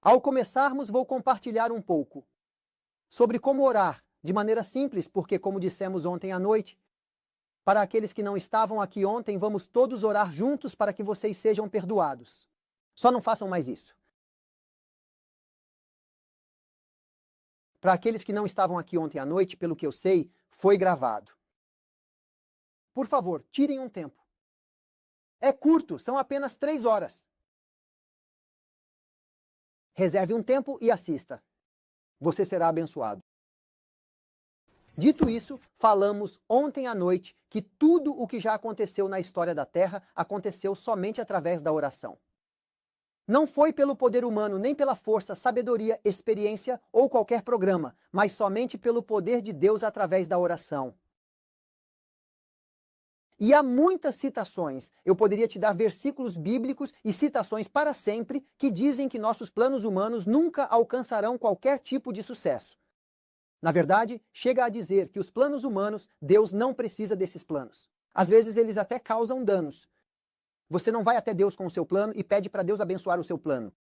Ao começarmos, vou compartilhar um pouco sobre como orar, de maneira simples, porque, como dissemos ontem à noite, para aqueles que não estavam aqui ontem, vamos todos orar juntos para que vocês sejam perdoados. Só não façam mais isso. Para aqueles que não estavam aqui ontem à noite, pelo que eu sei, foi gravado. Por favor, tirem um tempo. É curto, são apenas 3 horas. Reserve um tempo e assista. Você será abençoado. Dito isso, falamos ontem à noite que tudo o que já aconteceu na história da Terra aconteceu somente através da oração. Não foi pelo poder humano, nem pela força, sabedoria, experiência ou qualquer programa, mas somente pelo poder de Deus através da oração. E há muitas citações, eu poderia te dar versículos bíblicos e citações para sempre que dizem que nossos planos humanos nunca alcançarão qualquer tipo de sucesso. Na verdade, chega a dizer que os planos humanos, Deus não precisa desses planos. Às vezes eles até causam danos. Você não vai até Deus com o seu plano e pede para Deus abençoar o seu plano.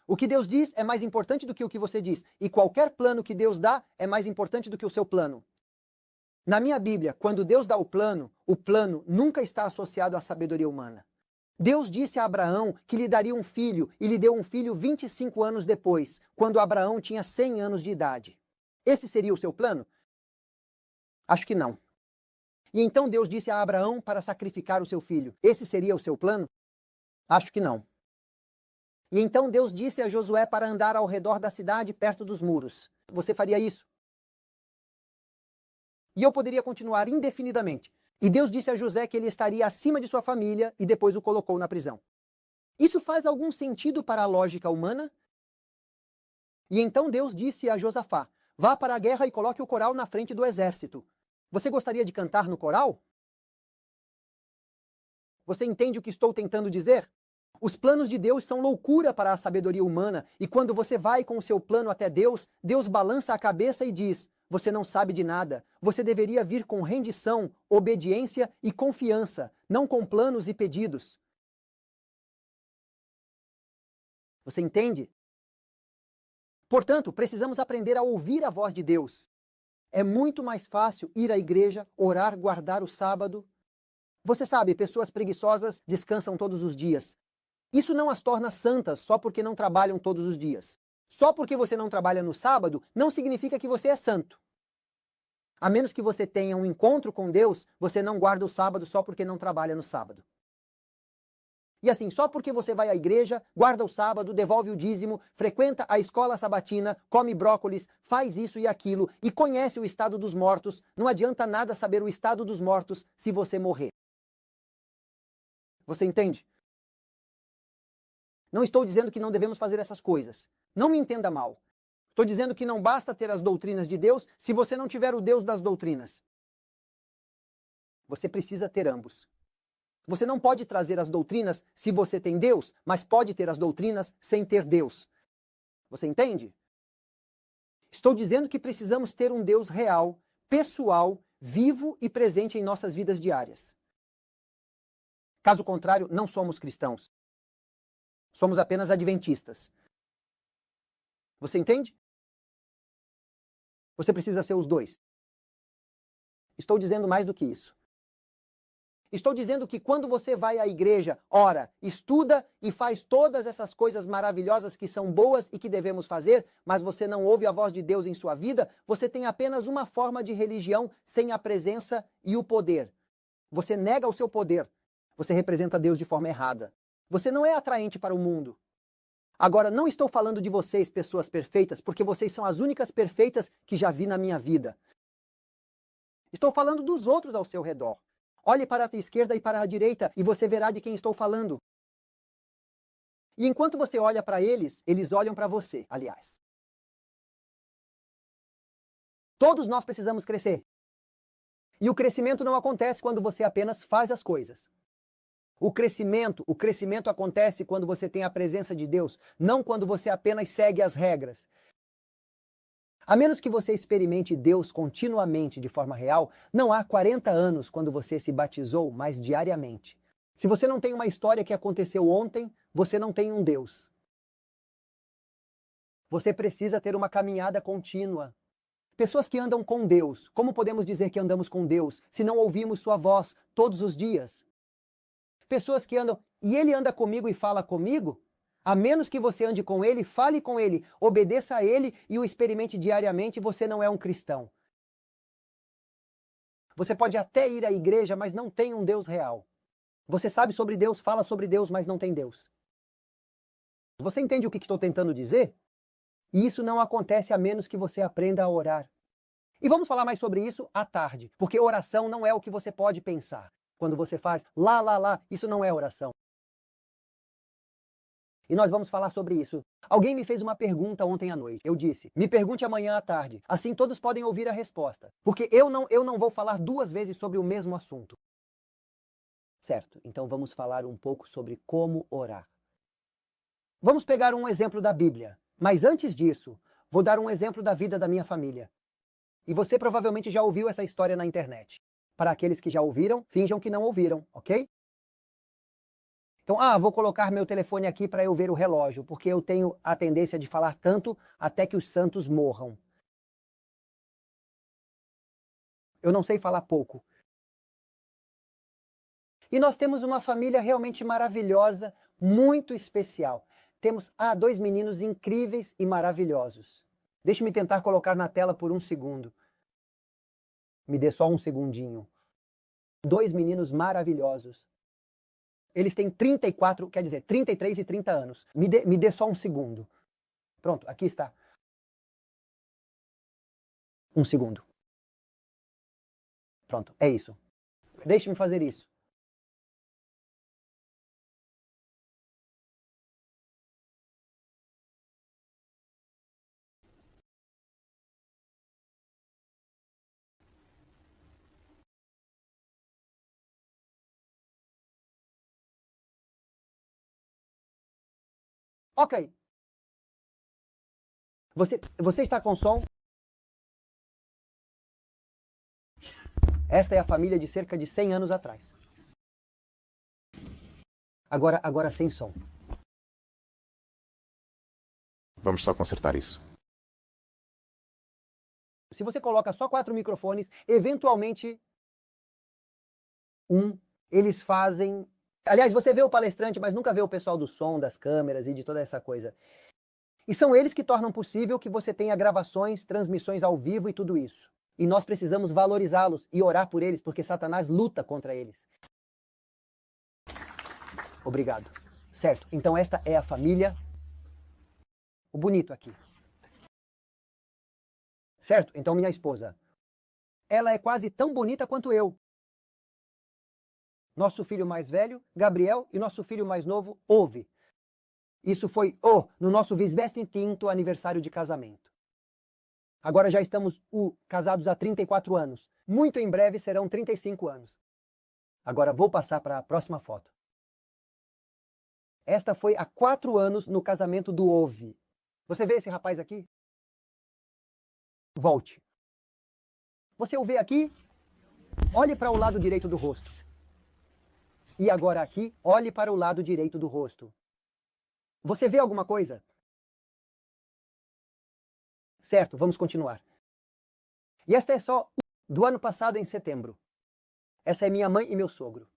O que Deus diz é mais importante do que o que você diz. E qualquer plano que Deus dá é mais importante do que o seu plano. Na minha Bíblia, quando Deus dá o plano nunca está associado à sabedoria humana. Deus disse a Abraão que lhe daria um filho e lhe deu um filho 25 anos depois, quando Abraão tinha 100 anos de idade. Esse seria o seu plano? Acho que não. E então Deus disse a Abraão para sacrificar o seu filho. Esse seria o seu plano? Acho que não. E então Deus disse a Josué para andar ao redor da cidade perto dos muros. Você faria isso? E eu poderia continuar indefinidamente. E Deus disse a José que ele estaria acima de sua família e depois o colocou na prisão. Isso faz algum sentido para a lógica humana? E então Deus disse a Josafá: vá para a guerra e coloque o coral na frente do exército. Você gostaria de cantar no coral? Você entende o que estou tentando dizer? Os planos de Deus são loucura para a sabedoria humana, e quando você vai com o seu plano até Deus, Deus balança a cabeça e diz: você não sabe de nada, você deveria vir com rendição, obediência e confiança, não com planos e pedidos. Você entende? Portanto, precisamos aprender a ouvir a voz de Deus. É muito mais fácil ir à igreja, orar, guardar o sábado. Você sabe, pessoas preguiçosas descansam todos os dias. Isso não as torna santas só porque não trabalham todos os dias. Só porque você não trabalha no sábado, não significa que você é santo. A menos que você tenha um encontro com Deus, você não guarda o sábado só porque não trabalha no sábado. E assim, só porque você vai à igreja, guarda o sábado, devolve o dízimo, frequenta a escola sabatina, come brócolis, faz isso e aquilo e conhece o estado dos mortos, não adianta nada saber o estado dos mortos se você morrer. Você entende? Não estou dizendo que não devemos fazer essas coisas. Não me entenda mal. Estou dizendo que não basta ter as doutrinas de Deus se você não tiver o Deus das doutrinas. Você precisa ter ambos. Você não pode trazer as doutrinas se você tem Deus, mas pode ter as doutrinas sem ter Deus. Você entende? Estou dizendo que precisamos ter um Deus real, pessoal, vivo e presente em nossas vidas diárias. Caso contrário, não somos cristãos. Somos apenas adventistas. Você entende? Você precisa ser os dois. Estou dizendo mais do que isso. Estou dizendo que quando você vai à igreja, ora, estuda e faz todas essas coisas maravilhosas que são boas e que devemos fazer, mas você não ouve a voz de Deus em sua vida, você tem apenas uma forma de religião sem a presença e o poder. Você nega o seu poder. Você representa Deus de forma errada. Você não é atraente para o mundo. Agora, não estou falando de vocês, pessoas perfeitas, porque vocês são as únicas perfeitas que já vi na minha vida. Estou falando dos outros ao seu redor. Olhe para a esquerda e para a direita e você verá de quem estou falando. E enquanto você olha para eles, eles olham para você, aliás. Todos nós precisamos crescer. E o crescimento não acontece quando você apenas faz as coisas. O crescimento acontece quando você tem a presença de Deus, não quando você apenas segue as regras. A menos que você experimente Deus continuamente de forma real, não há 40 anos quando você se batizou, mas diariamente. Se você não tem uma história que aconteceu ontem, você não tem um Deus. Você precisa ter uma caminhada contínua. Pessoas que andam com Deus, como podemos dizer que andamos com Deus se não ouvimos sua voz todos os dias? Pessoas que andam, e ele anda comigo e fala comigo? A menos que você ande com ele, fale com ele, obedeça a ele e o experimente diariamente, você não é um cristão. Você pode até ir à igreja, mas não tem um Deus real. Você sabe sobre Deus, fala sobre Deus, mas não tem Deus. Você entende o que estou tentando dizer? E isso não acontece a menos que você aprenda a orar. E vamos falar mais sobre isso à tarde, porque oração não é o que você pode pensar. Quando você faz lá, isso não é oração. E nós vamos falar sobre isso. Alguém me fez uma pergunta ontem à noite. Eu disse, me pergunte amanhã à tarde. Assim todos podem ouvir a resposta. Porque eu não vou falar duas vezes sobre o mesmo assunto. Certo, então vamos falar um pouco sobre como orar. Vamos pegar um exemplo da Bíblia. Mas antes disso, vou dar um exemplo da vida da minha família. E você provavelmente já ouviu essa história na internet. Para aqueles que já ouviram, finjam que não ouviram, ok? Então, vou colocar meu telefone aqui para eu ver o relógio, porque eu tenho a tendência de falar tanto até que os santos morram. Eu não sei falar pouco. E nós temos uma família realmente maravilhosa, muito especial. Temos, 2 meninos incríveis e maravilhosos. Deixe-me tentar colocar na tela por um segundo. Me dê só um segundinho. 2 meninos maravilhosos. Eles têm 34, quer dizer, 33 e 30 anos. Me dê só um segundo. Pronto, aqui está. Um segundo. Pronto, é isso. Deixe-me fazer isso. Ok. Você está com som? Esta é a família de cerca de 100 anos atrás. Agora sem som. Vamos só consertar isso. Se você coloca só 4 microfones, eventualmente eles fazem... Aliás, você vê o palestrante, mas nunca vê o pessoal do som, das câmeras e de toda essa coisa. E são eles que tornam possível que você tenha gravações, transmissões ao vivo e tudo isso. E nós precisamos valorizá-los e orar por eles, porque Satanás luta contra eles. Obrigado. Certo, então esta é a família. O bonito aqui. Certo, então minha esposa. Ela é quase tão bonita quanto eu. Nosso filho mais velho, Gabriel, e nosso filho mais novo, Ove. Isso foi no nosso 25º aniversário de casamento. Agora já estamos casados há 34 anos. Muito em breve serão 35 anos. Agora vou passar para a próxima foto. Esta foi há 4 anos no casamento do Ove. Você vê esse rapaz aqui? Volte. Você o vê aqui? Olhe para o lado direito do rosto. E agora aqui, olhe para o lado direito do rosto. Você vê alguma coisa? Certo, vamos continuar. E esta é só do ano passado, em setembro. Essa é minha mãe e meu sogro.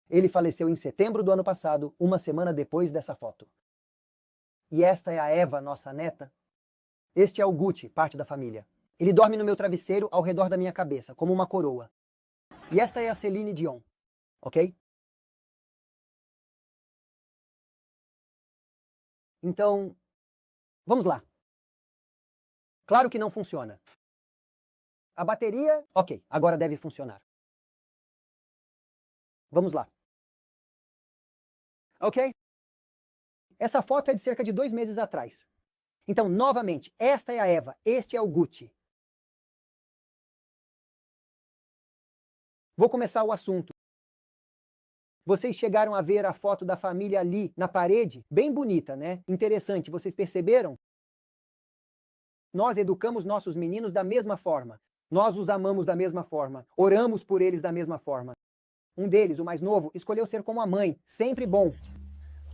Ele faleceu em setembro do ano passado, uma semana depois dessa foto. E esta é a Eva, nossa neta. Este é o Gucci, parte da família. Ele dorme no meu travesseiro ao redor da minha cabeça, como uma coroa. E esta é a Celine Dion, ok? Então, vamos lá. Claro que não funciona. A bateria, ok, agora deve funcionar. Vamos lá. Ok? Essa foto é de cerca de 2 meses atrás. Então, novamente, esta é a Eva, este é o Gucci. Vou começar o assunto. Vocês chegaram a ver a foto da família ali na parede? Bem bonita, né? Interessante, vocês perceberam? Nós educamos nossos meninos da mesma forma. Nós os amamos da mesma forma. Oramos por eles da mesma forma. Um deles, o mais novo, escolheu ser como a mãe, sempre bom.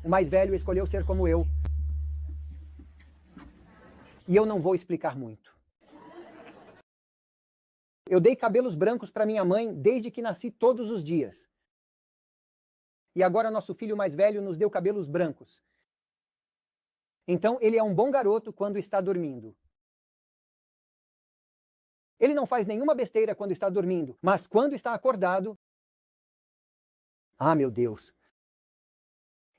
O mais velho escolheu ser como eu. E eu não vou explicar muito. Eu dei cabelos brancos para minha mãe desde que nasci todos os dias. E agora nosso filho mais velho nos deu cabelos brancos. Então ele é um bom garoto quando está dormindo. Ele não faz nenhuma besteira quando está dormindo, mas quando está acordado... Ah, meu Deus!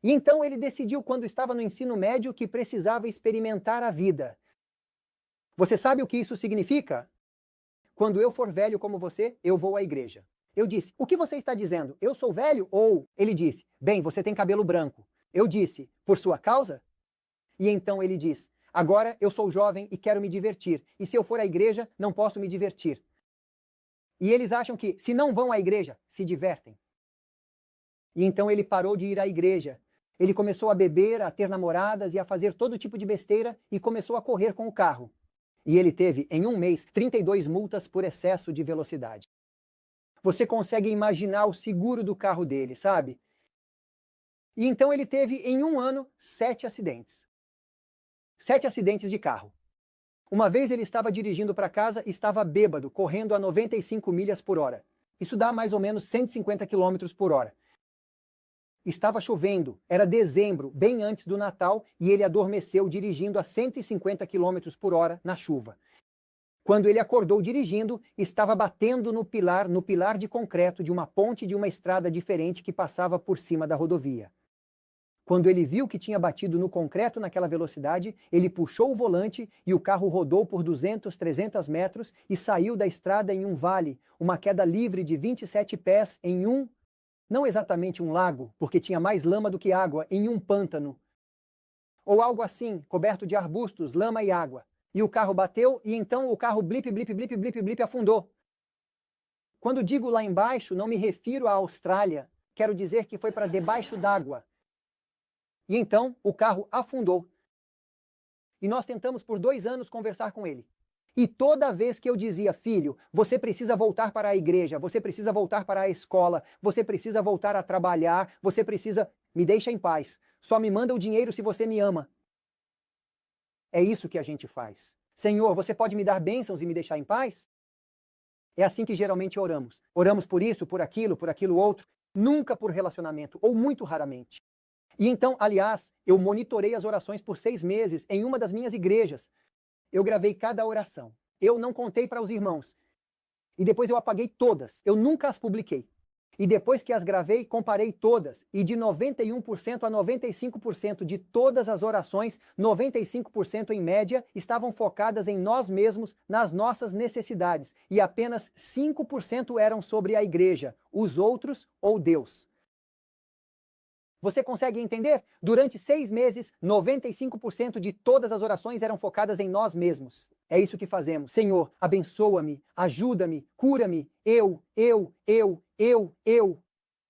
E então ele decidiu, quando estava no ensino médio, que precisava experimentar a vida. Você sabe o que isso significa? Quando eu for velho como você, eu vou à igreja. Eu disse, o que você está dizendo? Eu sou velho? Ou... Ele disse, bem, você tem cabelo branco. Eu disse, por sua causa? E então ele diz, agora eu sou jovem e quero me divertir. E se eu for à igreja, não posso me divertir. E eles acham que, se não vão à igreja, se divertem. E então ele parou de ir à igreja. Ele começou a beber, a ter namoradas e a fazer todo tipo de besteira e começou a correr com o carro. E ele teve, em um mês, 32 multas por excesso de velocidade. Você consegue imaginar o seguro do carro dele, sabe? E então ele teve, em um ano, 7 acidentes. 7 acidentes de carro. Uma vez ele estava dirigindo para casa e estava bêbado, correndo a 95 milhas por hora. Isso dá mais ou menos 150 quilômetros por hora. Estava chovendo, era dezembro, bem antes do Natal, e ele adormeceu dirigindo a 150 quilômetros por hora na chuva. Quando ele acordou dirigindo, estava batendo no pilar de concreto de uma ponte de uma estrada diferente que passava por cima da rodovia. Quando ele viu que tinha batido no concreto naquela velocidade, ele puxou o volante e o carro rodou por 200, 300 metros e saiu da estrada em um vale, uma queda livre de 27 pés em não exatamente um lago, porque tinha mais lama do que água, em um pântano. Ou algo assim, coberto de arbustos, lama e água. E o carro bateu e então o carro blip, blip, blip, blip, blip afundou. Quando digo lá embaixo, não me refiro à Austrália. Quero dizer que foi para debaixo d'água. E então o carro afundou. E nós tentamos por 2 anos conversar com ele. E toda vez que eu dizia, filho, você precisa voltar para a igreja, você precisa voltar para a escola, você precisa voltar a trabalhar, você precisa... Me deixa em paz. Só me manda o dinheiro se você me ama. É isso que a gente faz. Senhor, você pode me dar bênçãos e me deixar em paz? É assim que geralmente oramos. Oramos por isso, por aquilo outro, nunca por relacionamento, ou muito raramente. E então, aliás, eu monitorei as orações por 6 meses em uma das minhas igrejas. Eu gravei cada oração. Eu não contei para os irmãos. E depois eu apaguei todas. Eu nunca as publiquei. E depois que as gravei, comparei todas. E de 91% a 95% de todas as orações, 95% em média, estavam focadas em nós mesmos, nas nossas necessidades. E apenas 5% eram sobre a igreja, os outros ou Deus. Você consegue entender? Durante 6 meses, 95% de todas as orações eram focadas em nós mesmos. É isso que fazemos. Senhor, abençoa-me, ajuda-me, cura-me, eu.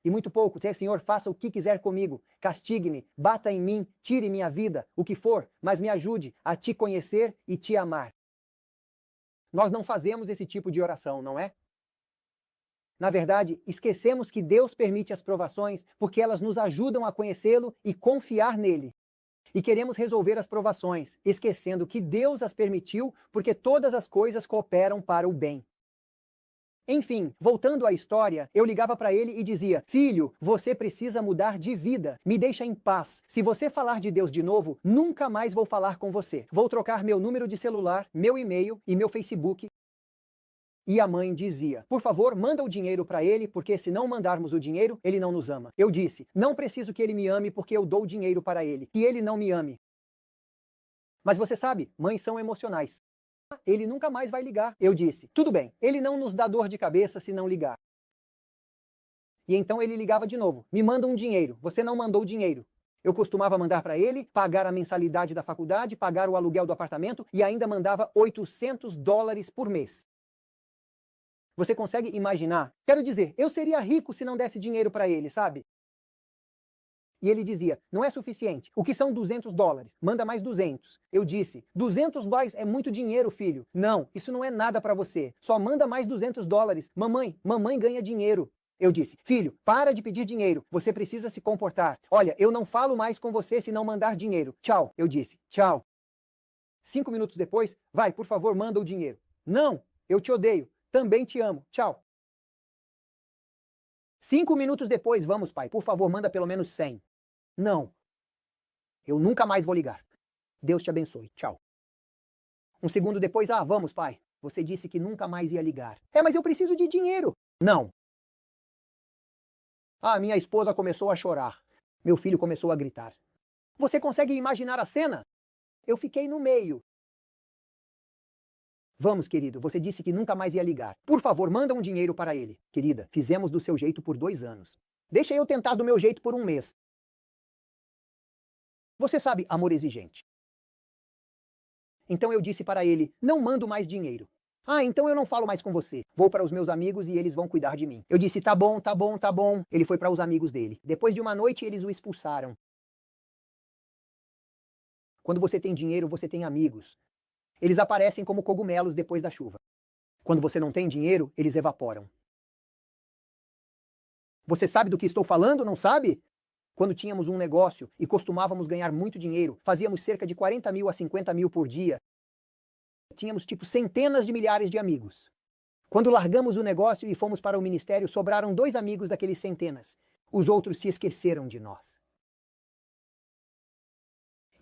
E muito pouco, Senhor, faça o que quiser comigo, castigue-me, bata em mim, tire minha vida, o que for, mas me ajude a te conhecer e te amar. Nós não fazemos esse tipo de oração, não é? Na verdade, esquecemos que Deus permite as provações porque elas nos ajudam a conhecê-lo e confiar nele. E queremos resolver as provações, esquecendo que Deus as permitiu porque todas as coisas cooperam para o bem. Enfim, voltando à história, eu ligava para ele e dizia, filho, você precisa mudar de vida, me deixa em paz. Se você falar de Deus de novo, nunca mais vou falar com você. Vou trocar meu número de celular, meu e-mail e meu Facebook. E a mãe dizia, por favor, manda o dinheiro para ele, porque se não mandarmos o dinheiro, ele não nos ama. Eu disse, não preciso que ele me ame porque eu dou dinheiro para ele, que ele não me ame. Mas você sabe, mães são emocionais. Ele nunca mais vai ligar. Eu disse, tudo bem, ele não nos dá dor de cabeça se não ligar. E então ele ligava de novo, me manda um dinheiro, você não mandou dinheiro. Eu costumava mandar para ele, pagar a mensalidade da faculdade, pagar o aluguel do apartamento e ainda mandava $800 por mês. Você consegue imaginar? Quero dizer, eu seria rico se não desse dinheiro para ele, sabe? E ele dizia, não é suficiente. O que são $200? Manda mais 200. Eu disse, $200 é muito dinheiro, filho. Não, isso não é nada para você. Só manda mais $200. Mamãe ganha dinheiro. Eu disse, filho, para de pedir dinheiro. Você precisa se comportar. Olha, eu não falo mais com você se não mandar dinheiro. Tchau. Eu disse, tchau. 5 minutos depois, vai, por favor, manda o dinheiro. Não, eu te odeio, também te amo, tchau. 5 minutos depois, vamos, pai, por favor, manda pelo menos 100. Não, eu nunca mais vou ligar. Deus te abençoe, tchau. Um segundo depois, vamos, pai, você disse que nunca mais ia ligar. Mas eu preciso de dinheiro. Não. Minha esposa começou a chorar. Meu filho começou a gritar. Você consegue imaginar a cena? Eu fiquei no meio. Vamos, querido, você disse que nunca mais ia ligar. Por favor, manda um dinheiro para ele. Querida, fizemos do seu jeito por 2 anos. Deixa eu tentar do meu jeito por 1 mês. Você sabe, amor exigente. Então eu disse para ele, não mando mais dinheiro. Então eu não falo mais com você. Vou para os meus amigos e eles vão cuidar de mim. Eu disse, tá bom, tá bom, tá bom. Ele foi para os amigos dele. Depois de uma noite, eles o expulsaram. Quando você tem dinheiro, você tem amigos. Eles aparecem como cogumelos depois da chuva. Quando você não tem dinheiro, eles evaporam. Você sabe do que estou falando, não sabe? Quando tínhamos um negócio e costumávamos ganhar muito dinheiro, fazíamos cerca de 40 mil a 50 mil por dia, tínhamos tipo centenas de milhares de amigos. Quando largamos o negócio e fomos para o ministério, sobraram 2 amigos daqueles centenas. Os outros se esqueceram de nós.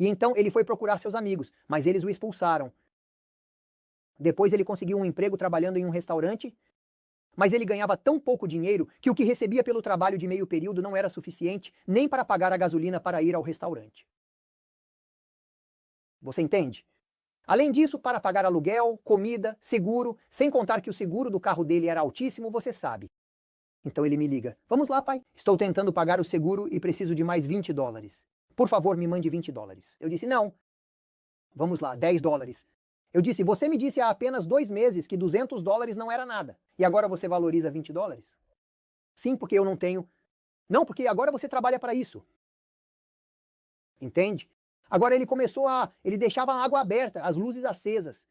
E então ele foi procurar seus amigos, mas eles o expulsaram. Depois ele conseguiu um emprego trabalhando em um restaurante, mas ele ganhava tão pouco dinheiro que o que recebia pelo trabalho de meio período não era suficiente nem para pagar a gasolina para ir ao restaurante. Você entende? Além disso, para pagar aluguel, comida, seguro, sem contar que o seguro do carro dele era altíssimo, você sabe. Então ele me liga, vamos lá, pai, estou tentando pagar o seguro e preciso de mais $20. Por favor, me mande $20. Eu disse, não. Vamos lá, $10. Eu disse, você me disse há apenas 2 meses que $200 não era nada. E agora você valoriza $20? Sim, porque eu não tenho. Não, porque agora você trabalha para isso. Entende? Agora ele deixava a água aberta, as luzes acesas.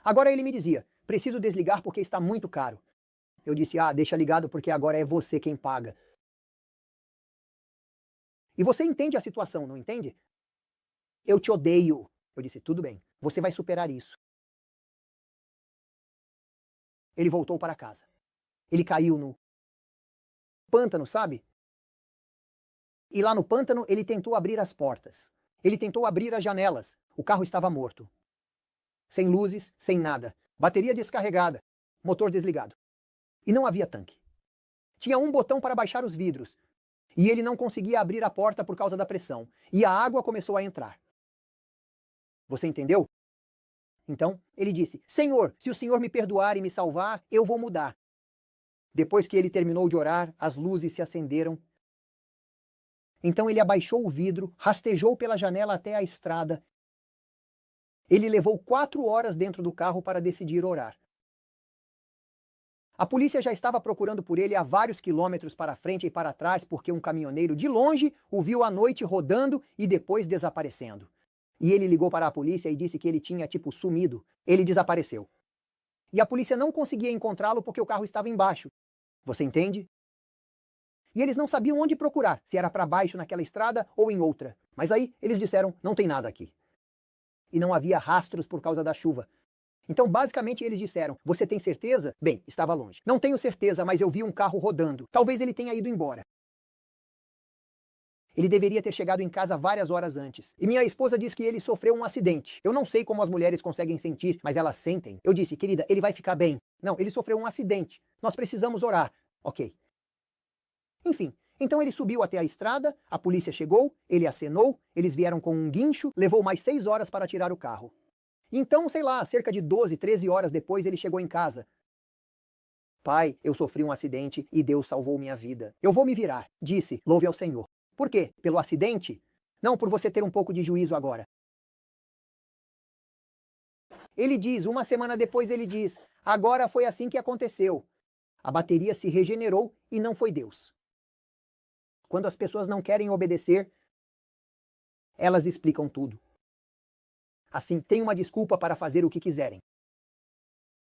Agora ele me dizia, preciso desligar porque está muito caro. Eu disse, deixa ligado porque agora é você quem paga. E você entende a situação, não entende? Eu te odeio. Eu disse, tudo bem, você vai superar isso. Ele voltou para casa. Ele caiu no pântano, sabe? E lá no pântano ele tentou abrir as portas. Ele tentou abrir as janelas. O carro estava morto. Sem luzes, sem nada. Bateria descarregada. Motor desligado. E não havia tanque. Tinha um botão para baixar os vidros. E ele não conseguia abrir a porta por causa da pressão. E a água começou a entrar. Você entendeu? Então, ele disse, Senhor, se o Senhor me perdoar e me salvar, eu vou mudar. Depois que ele terminou de orar, as luzes se acenderam. Então ele abaixou o vidro, rastejou pela janela até a estrada. Ele levou 4 horas dentro do carro para decidir orar. A polícia já estava procurando por ele a vários quilômetros para frente e para trás porque um caminhoneiro de longe o viu à noite rodando e depois desaparecendo. E ele ligou para a polícia e disse que ele tinha, sumido. Ele desapareceu. E a polícia não conseguia encontrá-lo porque o carro estava embaixo. Você entende? E eles não sabiam onde procurar, se era para baixo naquela estrada ou em outra. Mas aí eles disseram, não tem nada aqui. E não havia rastros por causa da chuva. Então basicamente eles disseram, você tem certeza? Bem, estava longe. Não tenho certeza, mas eu vi um carro rodando. Talvez ele tenha ido embora. Ele deveria ter chegado em casa várias horas antes. E minha esposa diz que ele sofreu um acidente. Eu não sei como as mulheres conseguem sentir, mas elas sentem. Eu disse, querida, ele vai ficar bem. Não, ele sofreu um acidente. Nós precisamos orar. Ok. Enfim, então ele subiu até a estrada, a polícia chegou, ele acenou, eles vieram com um guincho, levou mais 6 horas para tirar o carro. Então, sei lá, cerca de 12, 13 horas depois ele chegou em casa. Pai, eu sofri um acidente e Deus salvou minha vida. Eu vou me virar, disse, louve ao Senhor. Por quê? Pelo acidente? Não, por você ter um pouco de juízo agora. Ele diz, 1 semana depois ele diz, agora foi assim que aconteceu. A bateria se regenerou e não foi Deus. Quando as pessoas não querem obedecer, elas explicam tudo. Assim, tem uma desculpa para fazer o que quiserem.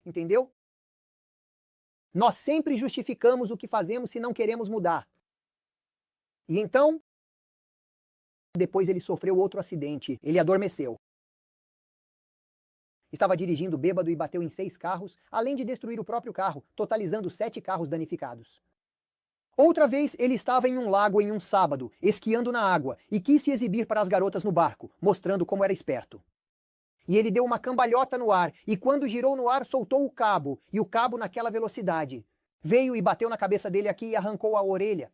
Entendeu? Nós sempre justificamos o que fazemos se não queremos mudar. E então, depois ele sofreu outro acidente, ele adormeceu. Estava dirigindo bêbado e bateu em 6 carros, além de destruir o próprio carro, totalizando 7 carros danificados. Outra vez, ele estava em um lago em um sábado, esquiando na água, e quis se exibir para as garotas no barco, mostrando como era esperto. E ele deu uma cambalhota no ar, e quando girou no ar, soltou o cabo, e o cabo naquela velocidade. Veio e bateu na cabeça dele aqui e arrancou a orelha.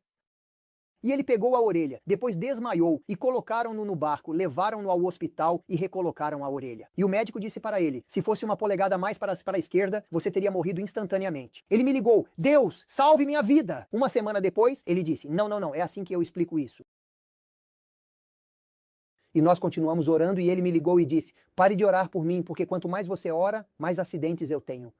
E ele pegou a orelha, depois desmaiou e colocaram-no no barco, levaram-no ao hospital e recolocaram a orelha. E o médico disse para ele, se fosse uma polegada mais para a esquerda, você teria morrido instantaneamente. Ele me ligou, Deus, salve minha vida! Uma semana depois, ele disse, não, é assim que eu explico isso. E nós continuamos orando e ele me ligou e disse, pare de orar por mim, porque quanto mais você ora, mais acidentes eu tenho.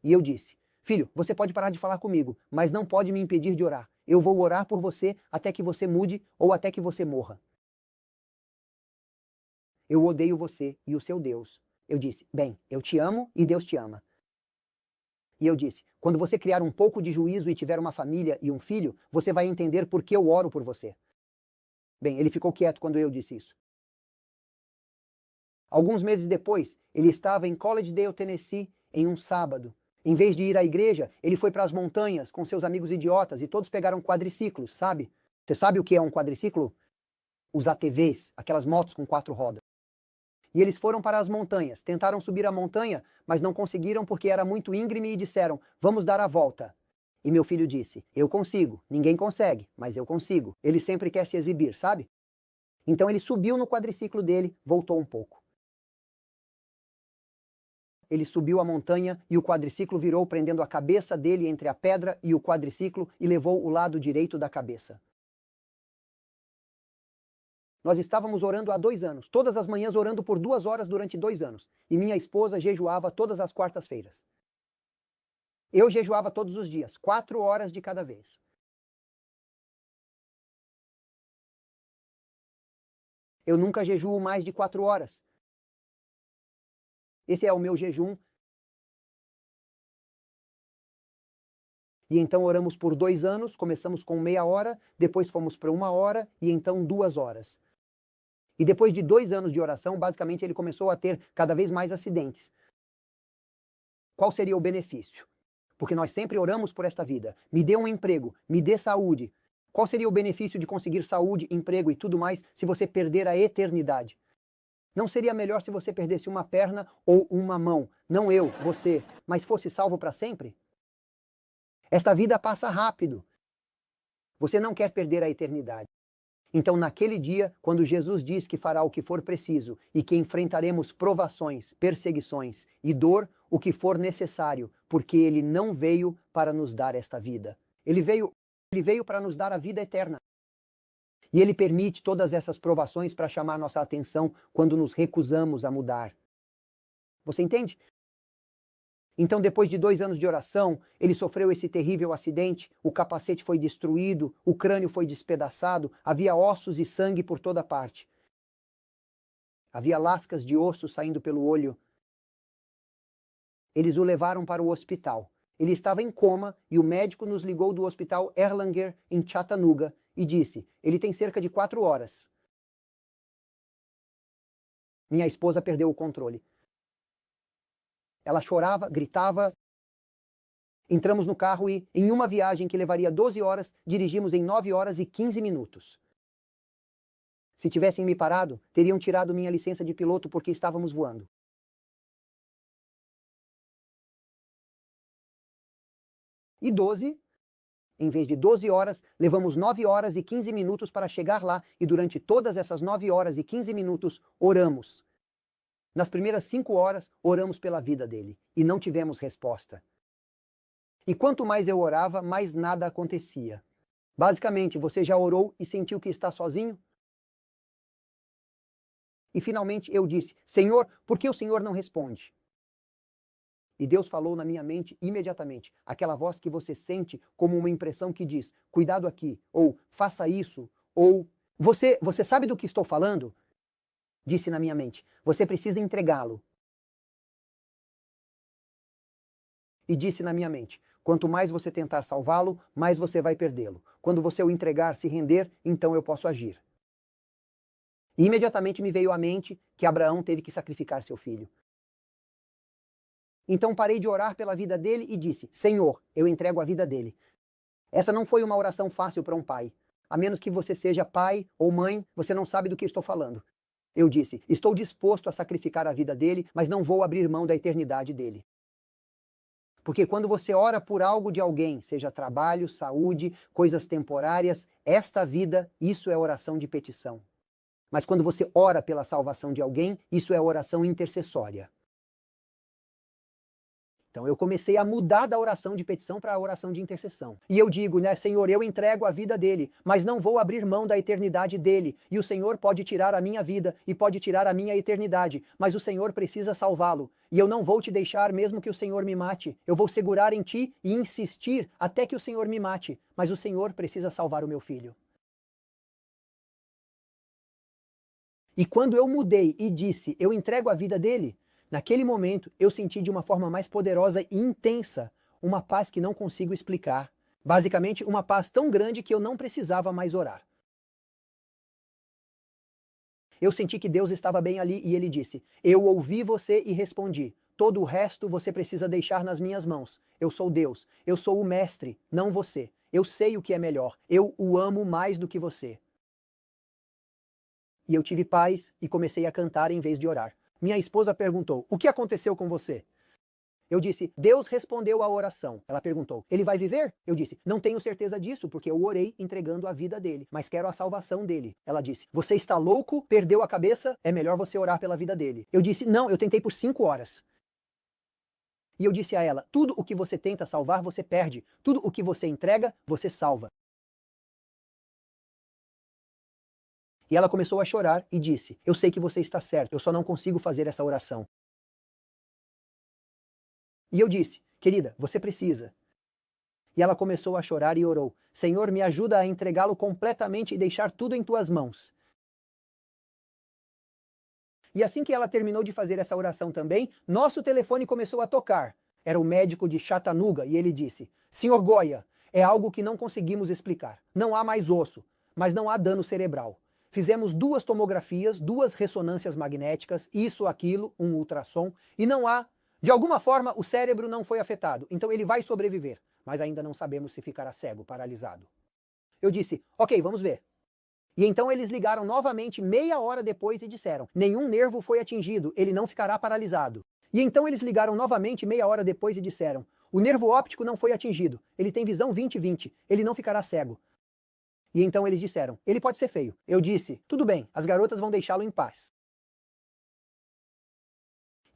E eu disse, filho, você pode parar de falar comigo, mas não pode me impedir de orar. Eu vou orar por você até que você mude ou até que você morra. Eu odeio você e o seu Deus. Eu disse, bem, eu te amo e Deus te ama. E eu disse, quando você criar um pouco de juízo e tiver uma família e um filho, você vai entender por que eu oro por você. Bem, ele ficou quieto quando eu disse isso. Alguns meses depois, ele estava em Collegedale, Tennessee, em um sábado. Em vez de ir à igreja, ele foi para as montanhas com seus amigos idiotas e todos pegaram quadriciclos, sabe? Você sabe o que é um quadriciclo? Os ATVs, aquelas motos com 4 rodas. E eles foram para as montanhas, tentaram subir a montanha, mas não conseguiram porque era muito íngreme e disseram, vamos dar a volta. E meu filho disse, eu consigo, ninguém consegue, mas eu consigo. Ele sempre quer se exibir, sabe? Então ele subiu no quadriciclo dele, voltou um pouco. Ele subiu a montanha e o quadriciclo virou prendendo a cabeça dele entre a pedra e o quadriciclo e levou o lado direito da cabeça. Nós estávamos orando há 2 anos, todas as manhãs orando por 2 horas durante 2 anos, e minha esposa jejuava todas as quartas-feiras. Eu jejuava todos os dias, 4 horas de cada vez. Eu nunca jejuo mais de 4 horas. Esse é o meu jejum. E então oramos por 2 anos, começamos com meia hora, depois fomos para 1 hora e então 2 horas. E depois de 2 anos de oração, basicamente ele começou a ter cada vez mais acidentes. Qual seria o benefício? Porque nós sempre oramos por esta vida. Me dê um emprego, me dê saúde. Qual seria o benefício de conseguir saúde, emprego e tudo mais se você perder a eternidade? Não seria melhor se você perdesse uma perna ou uma mão? Não eu, você, mas fosse salvo para sempre? Esta vida passa rápido. Você não quer perder a eternidade. Então, naquele dia, quando Jesus diz que fará o que for preciso e que enfrentaremos provações, perseguições e dor, o que for necessário, porque ele não veio para nos dar esta vida. Ele veio para nos dar a vida eterna. E ele permite todas essas provações para chamar nossa atenção quando nos recusamos a mudar. Você entende? Então, depois de 2 anos de oração, ele sofreu esse terrível acidente, o capacete foi destruído, o crânio foi despedaçado, havia ossos e sangue por toda parte. Havia lascas de osso saindo pelo olho. Eles o levaram para o hospital. Ele estava em coma e o médico nos ligou do hospital Erlanger, em Chattanooga, e disse, ele tem cerca de 4 horas. Minha esposa perdeu o controle. Ela chorava, gritava. Entramos no carro e, em uma viagem que levaria 12 horas, dirigimos em 9 horas e 15 minutos. Se tivessem me parado, teriam tirado minha licença de piloto porque estávamos voando. E 12, em vez de 12 horas, levamos 9 horas e 15 minutos para chegar lá e durante todas essas 9 horas e 15 minutos oramos. Nas primeiras 5 horas, oramos pela vida dele e não tivemos resposta. E quanto mais eu orava, mais nada acontecia. Basicamente, você já orou e sentiu que está sozinho? E finalmente eu disse, Senhor, por que o Senhor não responde? E Deus falou na minha mente imediatamente, aquela voz que você sente como uma impressão que diz, cuidado aqui, ou faça isso, ou você sabe do que estou falando? Disse na minha mente, você precisa entregá-lo. E disse na minha mente, Quanto mais você tentar salvá-lo, mais você vai perdê-lo. Quando você o entregar, se render, então eu posso agir. E imediatamente me veio à mente que Abraão teve que sacrificar seu filho. Então parei de orar pela vida dele e disse: Senhor, eu entrego a vida dele. Essa não foi uma oração fácil para um pai. A menos que você seja pai ou mãe, você não sabe do que estou falando. Eu disse: estou disposto a sacrificar a vida dele, mas não vou abrir mão da eternidade dele. Porque quando você ora por algo de alguém, seja trabalho, saúde, coisas temporárias, esta vida, isso é oração de petição. Mas quando você ora pela salvação de alguém, isso é oração intercessória. Então eu comecei a mudar da oração de petição para a oração de intercessão. E eu digo, né, Senhor, eu entrego a vida dele, mas não vou abrir mão da eternidade dele. E o Senhor pode tirar a minha vida e pode tirar a minha eternidade, mas o Senhor precisa salvá-lo. E eu não vou te deixar mesmo que o Senhor me mate. Eu vou segurar em ti e insistir até que o Senhor me mate, mas o Senhor precisa salvar o meu filho. E quando eu mudei e disse, eu entrego a vida dele, naquele momento eu senti de uma forma mais poderosa e intensa uma paz que não consigo explicar. Basicamente, uma paz tão grande que eu não precisava mais orar. Eu senti que Deus estava bem ali e ele disse: eu ouvi você e respondi. Todo o resto você precisa deixar nas minhas mãos. Eu sou Deus. Eu sou o mestre, não você. Eu sei o que é melhor. Eu o amo mais do que você. E eu tive paz e comecei a cantar em vez de orar. Minha esposa perguntou: o que aconteceu com você? Eu disse: Deus respondeu à oração. Ela perguntou: ele vai viver? Eu disse: não tenho certeza disso, porque eu orei entregando a vida dele, mas quero a salvação dele. Ela disse: você está louco? Perdeu a cabeça? É melhor você orar pela vida dele. Eu disse: não, eu tentei por 5 horas. E eu disse a ela: tudo o que você tenta salvar, você perde. Tudo o que você entrega, você salva. E ela começou a chorar e disse: eu sei que você está certo, eu só não consigo fazer essa oração. E eu disse: querida, você precisa. E ela começou a chorar e orou: Senhor, me ajuda a entregá-lo completamente e deixar tudo em tuas mãos. E assim que ela terminou de fazer essa oração também, nosso telefone começou a tocar. Era o médico de Chattanooga e ele disse: Senhor Goya, é algo que não conseguimos explicar. Não há mais osso, mas não há dano cerebral. Fizemos 2 tomografias, 2 ressonâncias magnéticas, isso, aquilo, um ultrassom, e não há. De alguma forma, o cérebro não foi afetado, então ele vai sobreviver, mas ainda não sabemos se ficará cego, paralisado. Eu disse: ok, vamos ver. E então eles ligaram novamente meia hora depois e disseram: nenhum nervo foi atingido, ele não ficará paralisado. E então eles ligaram novamente meia hora depois e disseram: o nervo óptico não foi atingido, ele tem visão 20/20, ele não ficará cego. E então eles disseram: ele pode ser feio. Eu disse: tudo bem, as garotas vão deixá-lo em paz.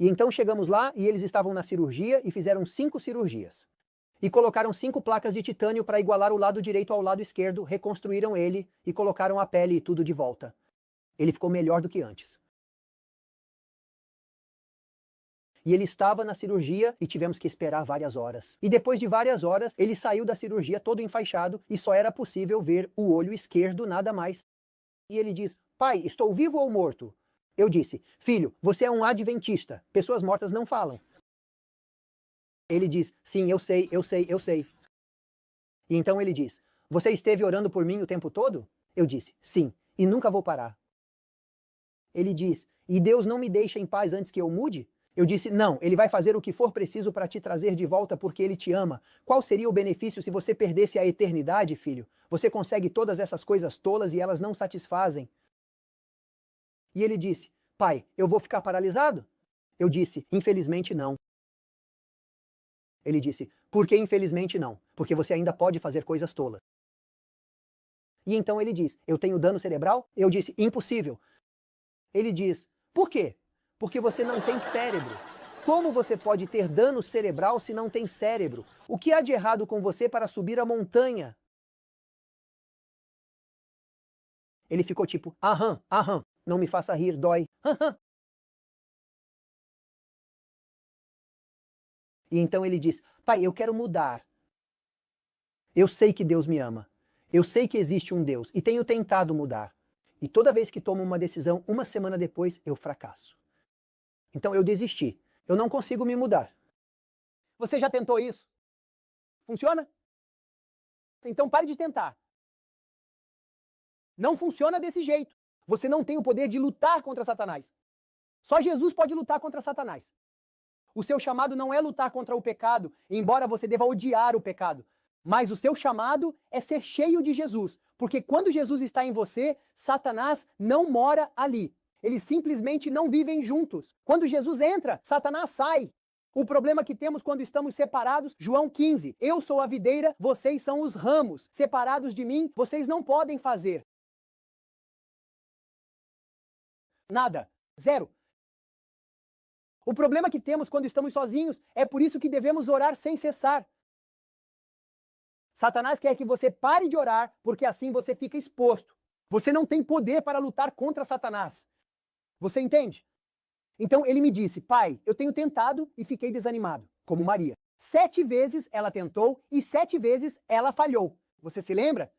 E então chegamos lá e eles estavam na cirurgia e fizeram 5 cirurgias. E colocaram 5 placas de titânio para igualar o lado direito ao lado esquerdo, reconstruíram ele e colocaram a pele e tudo de volta. Ele ficou melhor do que antes. E ele estava na cirurgia e tivemos que esperar várias horas. E depois de várias horas, ele saiu da cirurgia todo enfaixado e só era possível ver o olho esquerdo, nada mais. E ele diz: pai, estou vivo ou morto? Eu disse: filho, você é um adventista, pessoas mortas não falam. Ele diz: sim, eu sei, eu sei, eu sei. E então ele diz: você esteve orando por mim o tempo todo? Eu disse: sim, e nunca vou parar. Ele diz: e Deus não me deixa em paz antes que eu mude? Eu disse: não, ele vai fazer o que for preciso para te trazer de volta porque ele te ama. Qual seria o benefício se você perdesse a eternidade, filho? Você consegue todas essas coisas tolas e elas não satisfazem. E ele disse: pai, eu vou ficar paralisado? Eu disse: infelizmente não. Ele disse: por que infelizmente não? Porque você ainda pode fazer coisas tolas. E então ele diz: eu tenho dano cerebral? Eu disse: impossível. Ele diz: por quê? Porque você não tem cérebro. Como você pode ter dano cerebral se não tem cérebro? O que há de errado com você para subir a montanha? Ele ficou tipo: aham, aham, não me faça rir, dói. Aham. E então ele diz: pai, eu quero mudar. Eu sei que Deus me ama. Eu sei que existe um Deus e tenho tentado mudar. E toda vez que tomo uma decisão, uma semana depois, eu fracasso. Então eu desisti. Eu não consigo me mudar. Você já tentou isso? Funciona? Então pare de tentar. Não funciona desse jeito. Você não tem o poder de lutar contra Satanás. Só Jesus pode lutar contra Satanás. O seu chamado não é lutar contra o pecado, embora você deva odiar o pecado. Mas o seu chamado é ser cheio de Jesus. Porque quando Jesus está em você, Satanás não mora ali. Eles simplesmente não vivem juntos. Quando Jesus entra, Satanás sai. O problema que temos quando estamos separados, João 15, eu sou a videira, vocês são os ramos. Separados de mim, vocês não podem fazer nada. Zero. O problema que temos quando estamos sozinhos é por isso que devemos orar sem cessar. Satanás quer que você pare de orar, porque assim você fica exposto. Você não tem poder para lutar contra Satanás. Você entende? Então ele me disse, pai, eu tenho tentado e fiquei desanimado, como Maria. 7 vezes ela tentou e 7 vezes ela falhou. Você se lembra?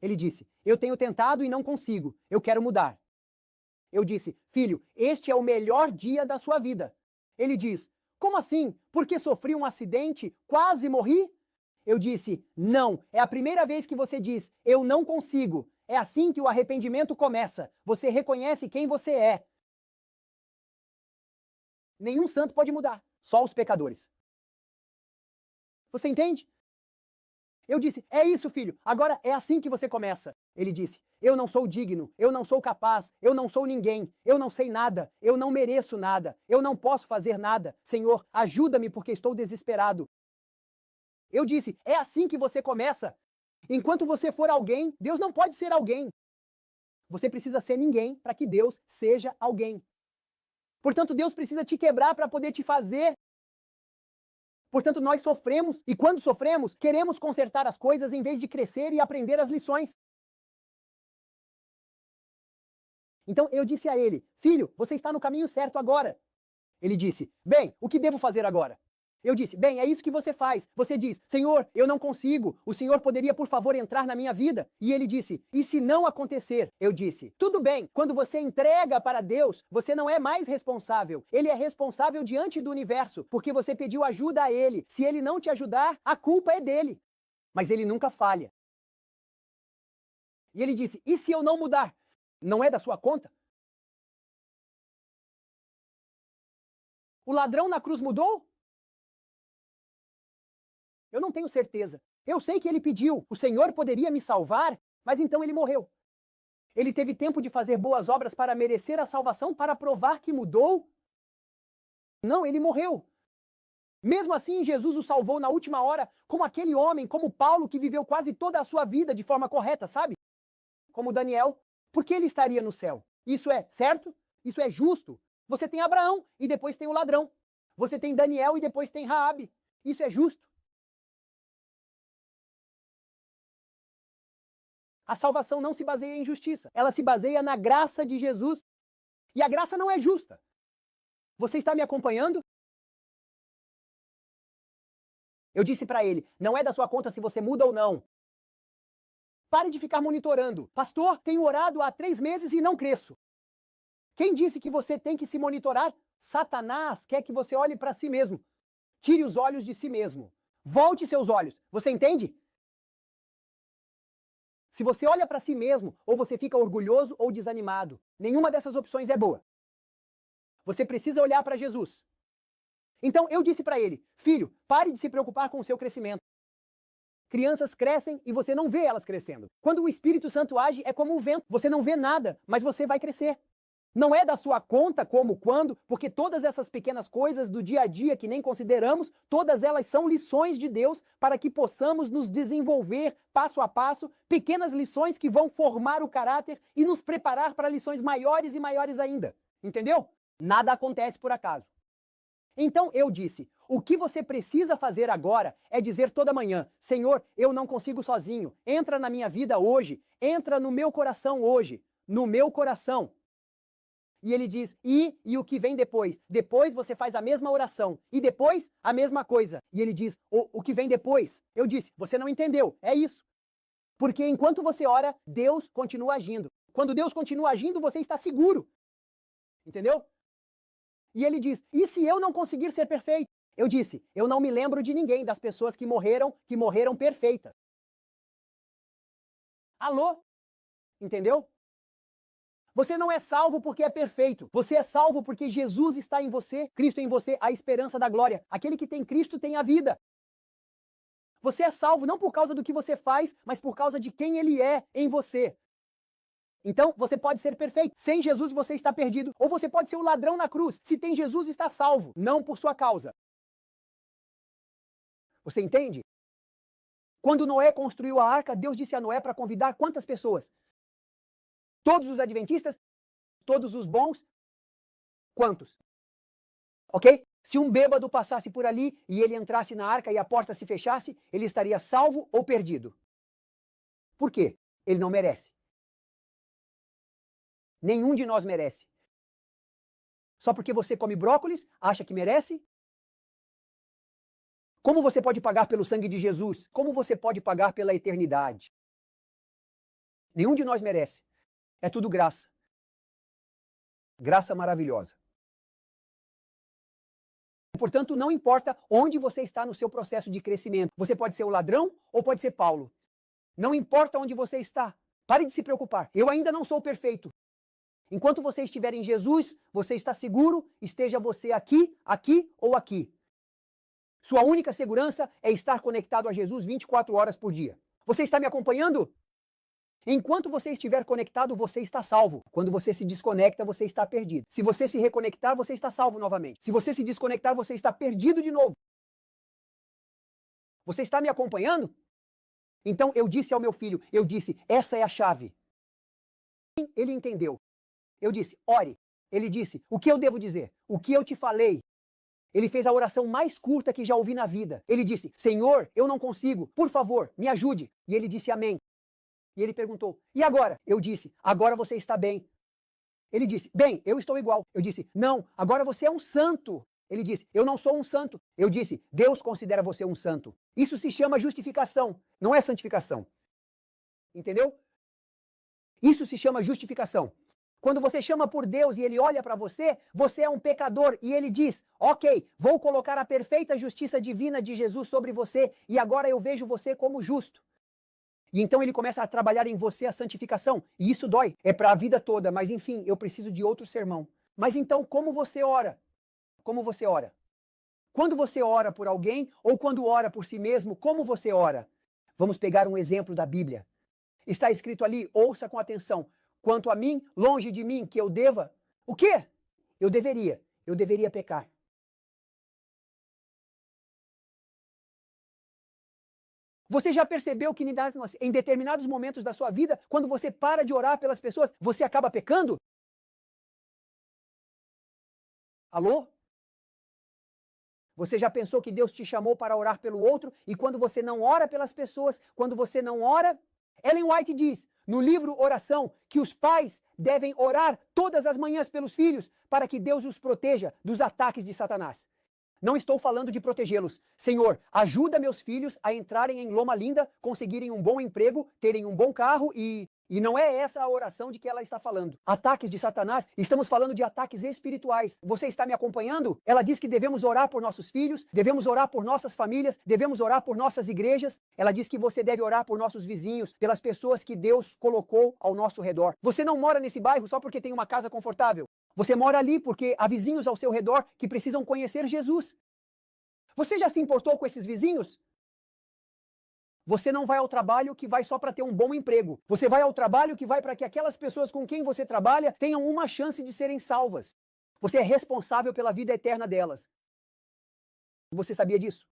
Ele disse, eu tenho tentado e não consigo, eu quero mudar. Eu disse, filho, este é o melhor dia da sua vida. Ele diz, como assim? Porque sofri um acidente, quase morri? Eu disse, não, é a primeira vez que você diz, eu não consigo. É assim que o arrependimento começa. Você reconhece quem você é. Nenhum santo pode mudar, só os pecadores. Você entende? Eu disse, é isso, filho, agora é assim que você começa. Ele disse, eu não sou digno, eu não sou capaz, eu não sou ninguém, eu não sei nada, eu não mereço nada, eu não posso fazer nada. Senhor, ajuda-me porque estou desesperado. Eu disse, é assim que você começa. Enquanto você for alguém, Deus não pode ser alguém. Você precisa ser ninguém para que Deus seja alguém. Portanto, Deus precisa te quebrar para poder te fazer. Portanto, nós sofremos, e quando sofremos, queremos consertar as coisas em vez de crescer e aprender as lições. Então eu disse a ele, filho, você está no caminho certo agora. Ele disse, bem, o que devo fazer agora? Eu disse, bem, é isso que você faz. Você diz, Senhor, eu não consigo. O Senhor poderia, por favor, entrar na minha vida? E ele disse, e se não acontecer? Eu disse, tudo bem. Quando você entrega para Deus, você não é mais responsável. Ele é responsável diante do universo, porque você pediu ajuda a ele. Se ele não te ajudar, a culpa é dele. Mas ele nunca falha. E ele disse, e se eu não mudar? Não é da sua conta? O ladrão na cruz mudou? Eu não tenho certeza. Eu sei que ele pediu, o Senhor poderia me salvar, mas então ele morreu. Ele teve tempo de fazer boas obras para merecer a salvação, para provar que mudou? Não, ele morreu. Mesmo assim, Jesus o salvou na última hora, como aquele homem, como Paulo, que viveu quase toda a sua vida de forma correta, sabe? Como Daniel. Por que ele estaria no céu? Isso é certo? Isso é justo? Você tem Abraão e depois tem o ladrão. Você tem Daniel e depois tem Raabe. Isso é justo? A salvação não se baseia em justiça, ela se baseia na graça de Jesus. E a graça não é justa. Você está me acompanhando? Eu disse para ele, não é da sua conta se você muda ou não. Pare de ficar monitorando. Pastor, tenho orado há 3 meses e não cresço. Quem disse que você tem que se monitorar? Satanás quer que você olhe para si mesmo. Tire os olhos de si mesmo. Volte seus olhos. Você entende? Se você olha para si mesmo, ou você fica orgulhoso ou desanimado. Nenhuma dessas opções é boa. Você precisa olhar para Jesus. Então eu disse para ele, filho, pare de se preocupar com o seu crescimento. Crianças crescem e você não vê elas crescendo. Quando o Espírito Santo age, é como o vento. Você não vê nada, mas você vai crescer. Não é da sua conta como, quando, porque todas essas pequenas coisas do dia a dia que nem consideramos, todas elas são lições de Deus para que possamos nos desenvolver passo a passo, pequenas lições que vão formar o caráter e nos preparar para lições maiores e maiores ainda. Entendeu? Nada acontece por acaso. Então eu disse, o que você precisa fazer agora é dizer toda manhã, Senhor, eu não consigo sozinho, entra na minha vida hoje, entra no meu coração hoje, no meu coração. E ele diz, e o que vem depois? Depois você faz a mesma oração. E depois, a mesma coisa. E ele diz, o que vem depois? Eu disse, você não entendeu, é isso. Porque enquanto você ora, Deus continua agindo. Quando Deus continua agindo, você está seguro. Entendeu? E ele diz, e se eu não conseguir ser perfeito? Eu disse, eu não me lembro de ninguém das pessoas que morreram perfeitas. Alô? Entendeu? Você não é salvo porque é perfeito. Você é salvo porque Jesus está em você, Cristo em você, a esperança da glória. Aquele que tem Cristo tem a vida. Você é salvo não por causa do que você faz, mas por causa de quem Ele é em você. Então, você pode ser perfeito. Sem Jesus, você está perdido. Ou você pode ser o ladrão na cruz. Se tem Jesus, está salvo. Não por sua causa. Você entende? Quando Noé construiu a arca, Deus disse a Noé para convidar quantas pessoas? Todos os adventistas? Todos os bons? Quantos? Ok? Se um bêbado passasse por ali e ele entrasse na arca e a porta se fechasse, ele estaria salvo ou perdido? Por quê? Ele não merece. Nenhum de nós merece. Só porque você come brócolis, acha que merece? Como você pode pagar pelo sangue de Jesus? Como você pode pagar pela eternidade? Nenhum de nós merece. É tudo graça. Graça maravilhosa. Portanto, não importa onde você está no seu processo de crescimento. Você pode ser o ladrão ou pode ser Paulo. Não importa onde você está. Pare de se preocupar. Eu ainda não sou perfeito. Enquanto você estiver em Jesus, você está seguro, esteja você aqui, aqui ou aqui. Sua única segurança é estar conectado a Jesus 24 horas por dia. Você está me acompanhando? Enquanto você estiver conectado, você está salvo. Quando você se desconecta, você está perdido. Se você se reconectar, você está salvo novamente. Se você se desconectar, você está perdido de novo. Você está me acompanhando? Então eu disse ao meu filho, essa é a chave. Ele entendeu. Eu disse, ore. Ele disse, o que eu devo dizer? O que eu te falei? Ele fez a oração mais curta que já ouvi na vida. Ele disse, Senhor, eu não consigo, por favor, me ajude. E ele disse, amém. E ele perguntou, e agora? Eu disse, agora você está bem. Ele disse, bem, eu estou igual. Eu disse, não, agora você é um santo. Ele disse, eu não sou um santo. Eu disse, Deus considera você um santo. Isso se chama justificação, não é santificação. Entendeu? Isso se chama justificação. Quando você chama por Deus e Ele olha para você, você é um pecador e Ele diz, ok, vou colocar a perfeita justiça divina de Jesus sobre você e agora eu vejo você como justo. E então Ele começa a trabalhar em você a santificação. E isso dói, é para a vida toda, mas enfim, eu preciso de outro sermão. Mas então, como você ora? Como você ora? Quando você ora por alguém ou quando ora por si mesmo, como você ora? Vamos pegar um exemplo da Bíblia. Está escrito ali, ouça com atenção. Quanto a mim, longe de mim, que eu deva... O quê? Eu deveria pecar. Você já percebeu que em determinados momentos da sua vida, quando você para de orar pelas pessoas, você acaba pecando? Alô? Você já pensou que Deus te chamou para orar pelo outro e quando você não ora pelas pessoas, quando você não ora... Ellen White diz, no livro Oração, que os pais devem orar todas as manhãs pelos filhos para que Deus os proteja dos ataques de Satanás. Não estou falando de protegê-los. Senhor, ajuda meus filhos a entrarem em Loma Linda, conseguirem um bom emprego, terem um bom carro e não é essa a oração de que ela está falando. Ataques de Satanás, estamos falando de ataques espirituais. Você está me acompanhando? Ela diz que devemos orar por nossos filhos, devemos orar por nossas famílias, devemos orar por nossas igrejas. Ela diz que você deve orar por nossos vizinhos, pelas pessoas que Deus colocou ao nosso redor. Você não mora nesse bairro só porque tem uma casa confortável. Você mora ali porque há vizinhos ao seu redor que precisam conhecer Jesus. Você já se importou com esses vizinhos? Você não vai ao trabalho que vai só para ter um bom emprego. Você vai ao trabalho que vai para que aquelas pessoas com quem você trabalha tenham uma chance de serem salvas. Você é responsável pela vida eterna delas. Você sabia disso?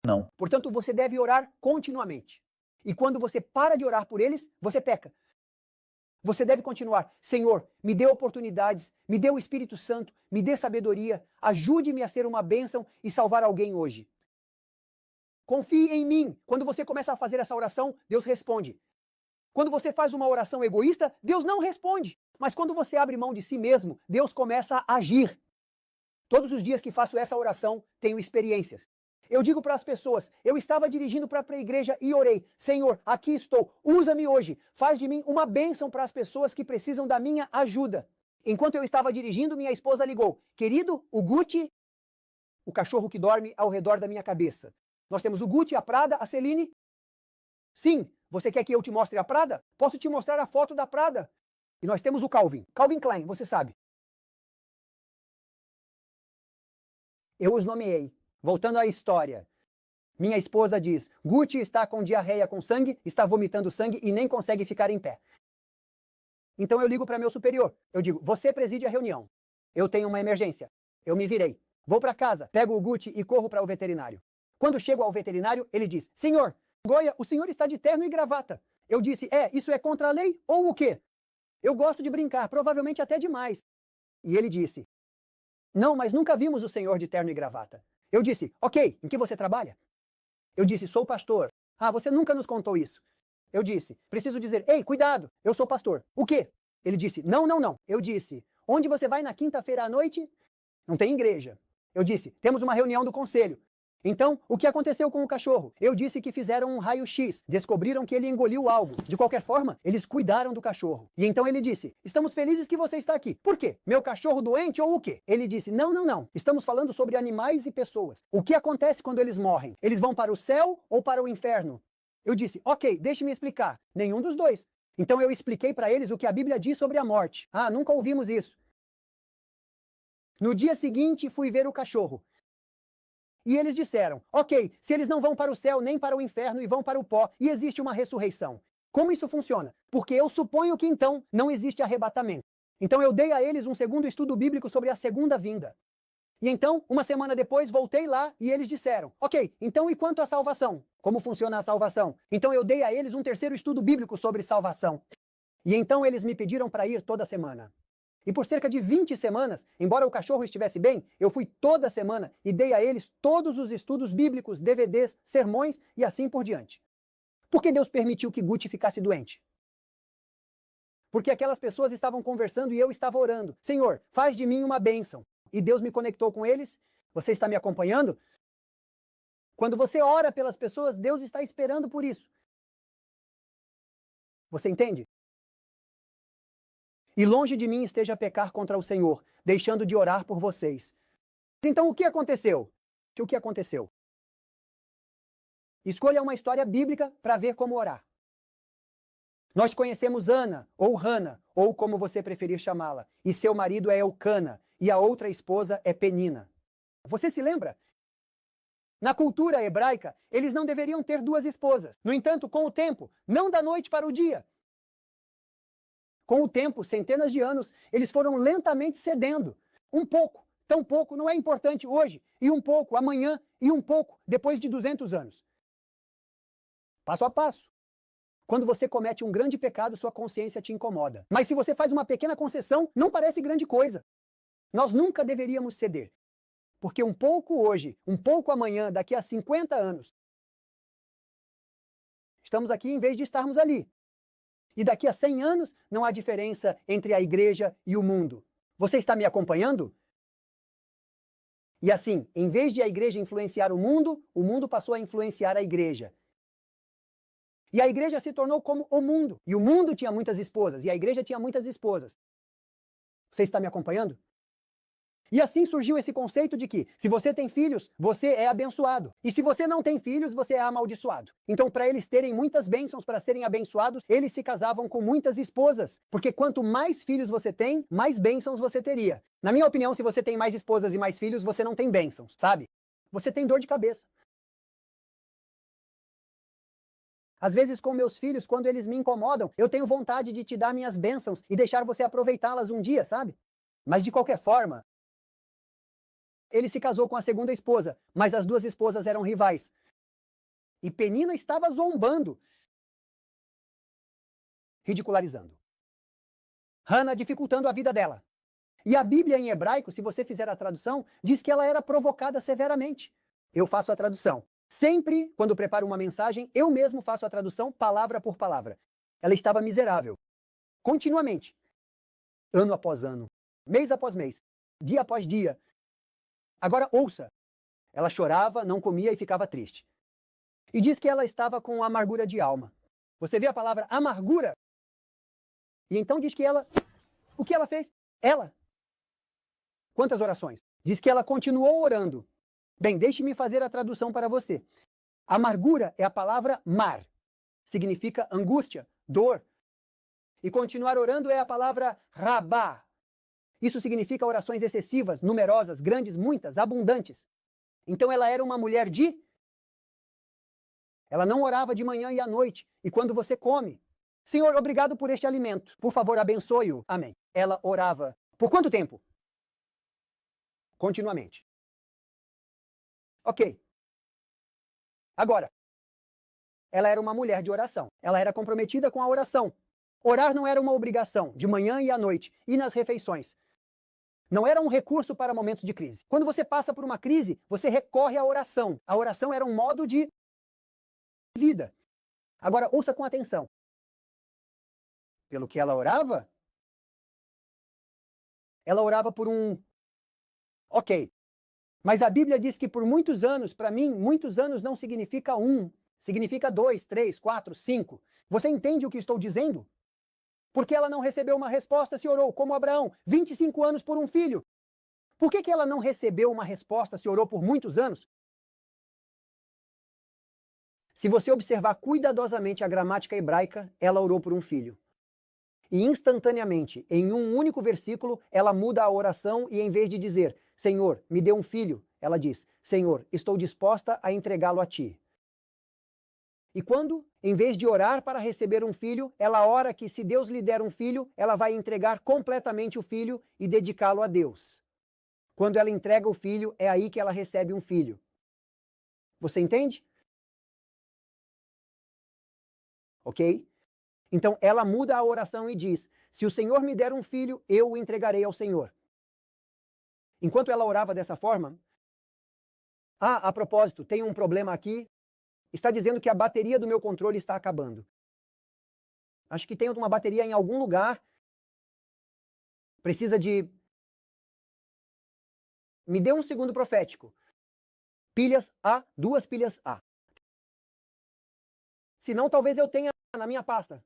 Não. Portanto, você deve orar continuamente. E quando você para de orar por eles, você peca. Você deve continuar. Senhor, me dê oportunidades, me dê o Espírito Santo, me dê sabedoria, ajude-me a ser uma bênção e salvar alguém hoje. Confie em mim. Quando você começa a fazer essa oração, Deus responde. Quando você faz uma oração egoísta, Deus não responde. Mas quando você abre mão de si mesmo, Deus começa a agir. Todos os dias que faço essa oração, tenho experiências. Eu digo para as pessoas, eu estava dirigindo para a igreja e orei. Senhor, aqui estou, usa-me hoje. Faz de mim uma bênção para as pessoas que precisam da minha ajuda. Enquanto eu estava dirigindo, minha esposa ligou. Querido, o Gucci o cachorro que dorme ao redor da minha cabeça. Nós temos o Gucci, a Prada, a Celine. Sim, você quer que eu te mostre a Prada? Posso te mostrar a foto da Prada. E nós temos o Calvin Klein, você sabe. Eu os nomeei. Voltando à história. Minha esposa diz, Gucci está com diarreia com sangue, está vomitando sangue e nem consegue ficar em pé. Então eu ligo para meu superior. Eu digo, você preside a reunião. Eu tenho uma emergência. Eu me virei. Vou para casa, pego o Gucci e corro para o veterinário. Quando chego ao veterinário, ele diz, senhor, Goya, o senhor está de terno e gravata. Eu disse, isso é contra a lei ou o quê? Eu gosto de brincar, provavelmente até demais. E ele disse, não, mas nunca vimos o senhor de terno e gravata. Eu disse, ok, em que você trabalha? Eu disse, sou pastor. Ah, você nunca nos contou isso. Eu disse, preciso dizer, ei, cuidado, eu sou pastor. O quê? Ele disse, não. Eu disse, onde você vai na quinta-feira à noite? Não tem igreja. Eu disse, temos uma reunião do conselho. Então, o que aconteceu com o cachorro? Eu disse que fizeram um raio-x, descobriram que ele engoliu algo. De qualquer forma, eles cuidaram do cachorro. E então ele disse, estamos felizes que você está aqui. Por quê? Meu cachorro doente ou o quê? Ele disse, não. Estamos falando sobre animais e pessoas. O que acontece quando eles morrem? Eles vão para o céu ou para o inferno? Eu disse, ok, deixe-me explicar. Nenhum dos dois. Então eu expliquei para eles o que a Bíblia diz sobre a morte. Ah, nunca ouvimos isso. No dia seguinte, fui ver o cachorro. E eles disseram, ok, se eles não vão para o céu nem para o inferno e vão para o pó, e existe uma ressurreição. Como isso funciona? Porque eu suponho que então não existe arrebatamento. Então eu dei a eles um segundo estudo bíblico sobre a segunda vinda. E então, uma semana depois, voltei lá e eles disseram, ok, então e quanto à salvação? Como funciona a salvação? Então eu dei a eles um terceiro estudo bíblico sobre salvação. E então eles me pediram para ir toda semana. E por cerca de 20 semanas, embora o cachorro estivesse bem, eu fui toda semana e dei a eles todos os estudos bíblicos, DVDs, sermões e assim por diante. Por que Deus permitiu que Gucci ficasse doente? Porque aquelas pessoas estavam conversando e eu estava orando. Senhor, faz de mim uma bênção. E Deus me conectou com eles. Você está me acompanhando? Quando você ora pelas pessoas, Deus está esperando por isso. Você entende? E longe de mim esteja a pecar contra o Senhor, deixando de orar por vocês. Então o que aconteceu? O que aconteceu? Escolha uma história bíblica para ver como orar. Nós conhecemos Ana, ou Hana, ou como você preferir chamá-la, e seu marido é Eucana, e a outra esposa é Penina. Você se lembra? Na cultura hebraica, eles não deveriam ter duas esposas. No entanto, com o tempo, não da noite para o dia, com o tempo, centenas de anos, eles foram lentamente cedendo. Um pouco, tão pouco, não é importante hoje, e um pouco amanhã, e um pouco depois de 200 anos. Passo a passo. Quando você comete um grande pecado, sua consciência te incomoda. Mas se você faz uma pequena concessão, não parece grande coisa. Nós nunca deveríamos ceder. Porque um pouco hoje, um pouco amanhã, daqui a 50 anos, estamos aqui em vez de estarmos ali. E daqui a 100 anos, não há diferença entre a igreja e o mundo. Você está me acompanhando? E assim, em vez de a igreja influenciar o mundo passou a influenciar a igreja. E a igreja se tornou como o mundo. E o mundo tinha muitas esposas, e a igreja tinha muitas esposas. Você está me acompanhando? E assim surgiu esse conceito de que, se você tem filhos, você é abençoado. E se você não tem filhos, você é amaldiçoado. Então, para eles terem muitas bênçãos, para serem abençoados, eles se casavam com muitas esposas. Porque quanto mais filhos você tem, mais bênçãos você teria. Na minha opinião, se você tem mais esposas e mais filhos, você não tem bênçãos, sabe? Você tem dor de cabeça. Às vezes, com meus filhos, quando eles me incomodam, eu tenho vontade de te dar minhas bênçãos e deixar você aproveitá-las um dia, sabe? Mas de qualquer forma, ele se casou com a segunda esposa, mas as duas esposas eram rivais. E Penina estava zombando, ridicularizando. Hana dificultando a vida dela. E a Bíblia em hebraico, se você fizer a tradução, diz que ela era provocada severamente. Eu faço a tradução. Sempre, quando preparo uma mensagem, eu mesmo faço a tradução palavra por palavra. Ela estava miserável. Continuamente. Ano após ano. Mês após mês. Dia após dia. Agora ouça. Ela chorava, não comia e ficava triste. E diz que ela estava com amargura de alma. Você vê a palavra amargura? E então diz que ela... O que ela fez? Ela. Quantas orações? Diz que ela continuou orando. Bem, deixe-me fazer a tradução para você. Amargura é a palavra mar. Significa angústia, dor. E continuar orando é a palavra rabá. Isso significa orações excessivas, numerosas, grandes, muitas, abundantes. Então ela era uma mulher de... Ela não orava de manhã e à noite. E quando você come, Senhor, obrigado por este alimento. Por favor, abençoe-o. Amém. Ela orava. Por quanto tempo? Continuamente. Ok. Agora, ela era uma mulher de oração. Ela era comprometida com a oração. Orar não era uma obrigação, de manhã e à noite, e nas refeições. Não era um recurso para momentos de crise. Quando você passa por uma crise, você recorre à oração. A oração era um modo de vida. Agora, ouça com atenção. Pelo que ela orava por um... Ok. Mas a Bíblia diz que por muitos anos, para mim, muitos anos não significa 1, significa 2, 3, 4, 5. Você entende o que estou dizendo? Porque ela não recebeu uma resposta se orou, como Abraão, 25 anos por um filho. Por que ela não recebeu uma resposta se orou por muitos anos? Se você observar cuidadosamente a gramática hebraica, ela orou por um filho. E instantaneamente, em um único versículo, ela muda a oração e em vez de dizer, Senhor, me dê um filho, ela diz, Senhor, estou disposta a entregá-lo a ti. E quando, em vez de orar para receber um filho, ela ora que se Deus lhe der um filho, ela vai entregar completamente o filho e dedicá-lo a Deus. Quando ela entrega o filho, é aí que ela recebe um filho. Você entende? Ok? Então ela muda a oração e diz, se o Senhor me der um filho, eu o entregarei ao Senhor. Enquanto ela orava dessa forma, a propósito, tem um problema aqui, está dizendo que a bateria do meu controle está acabando. Acho que tem uma bateria em algum lugar, precisa de... Me dê um segundo profético. Pilhas A, 2 pilhas A. Senão talvez eu tenha na minha pasta.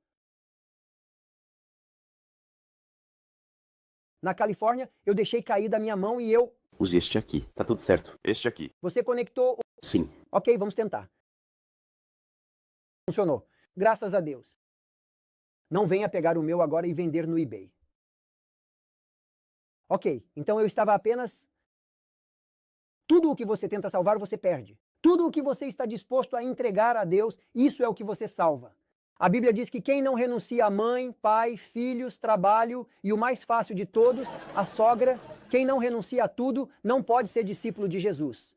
Na Califórnia, eu deixei cair da minha mão e eu... Use este aqui. Tá tudo certo. Este aqui. Você conectou... Sim. Ok, vamos tentar. Funcionou. Graças a Deus. Não venha pegar o meu agora e vender no eBay. Ok, então eu estava apenas... Tudo o que você tenta salvar, você perde. Tudo o que você está disposto a entregar a Deus, isso é o que você salva. A Bíblia diz que quem não renuncia a mãe, pai, filhos, trabalho e o mais fácil de todos, a sogra, quem não renuncia a tudo, não pode ser discípulo de Jesus.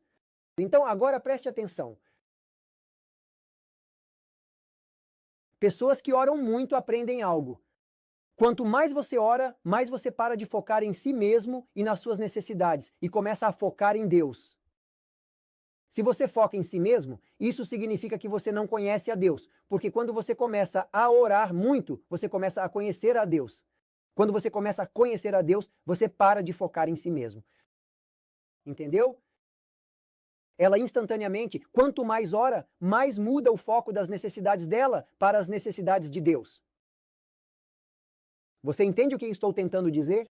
Então agora preste atenção. Pessoas que oram muito aprendem algo. Quanto mais você ora, mais você para de focar em si mesmo e nas suas necessidades e começa a focar em Deus. Se você foca em si mesmo, isso significa que você não conhece a Deus, porque quando você começa a orar muito, você começa a conhecer a Deus. Quando você começa a conhecer a Deus, você para de focar em si mesmo. Entendeu? Ela instantaneamente, quanto mais ora, mais muda o foco das necessidades dela para as necessidades de Deus. Você entende o que eu estou tentando dizer?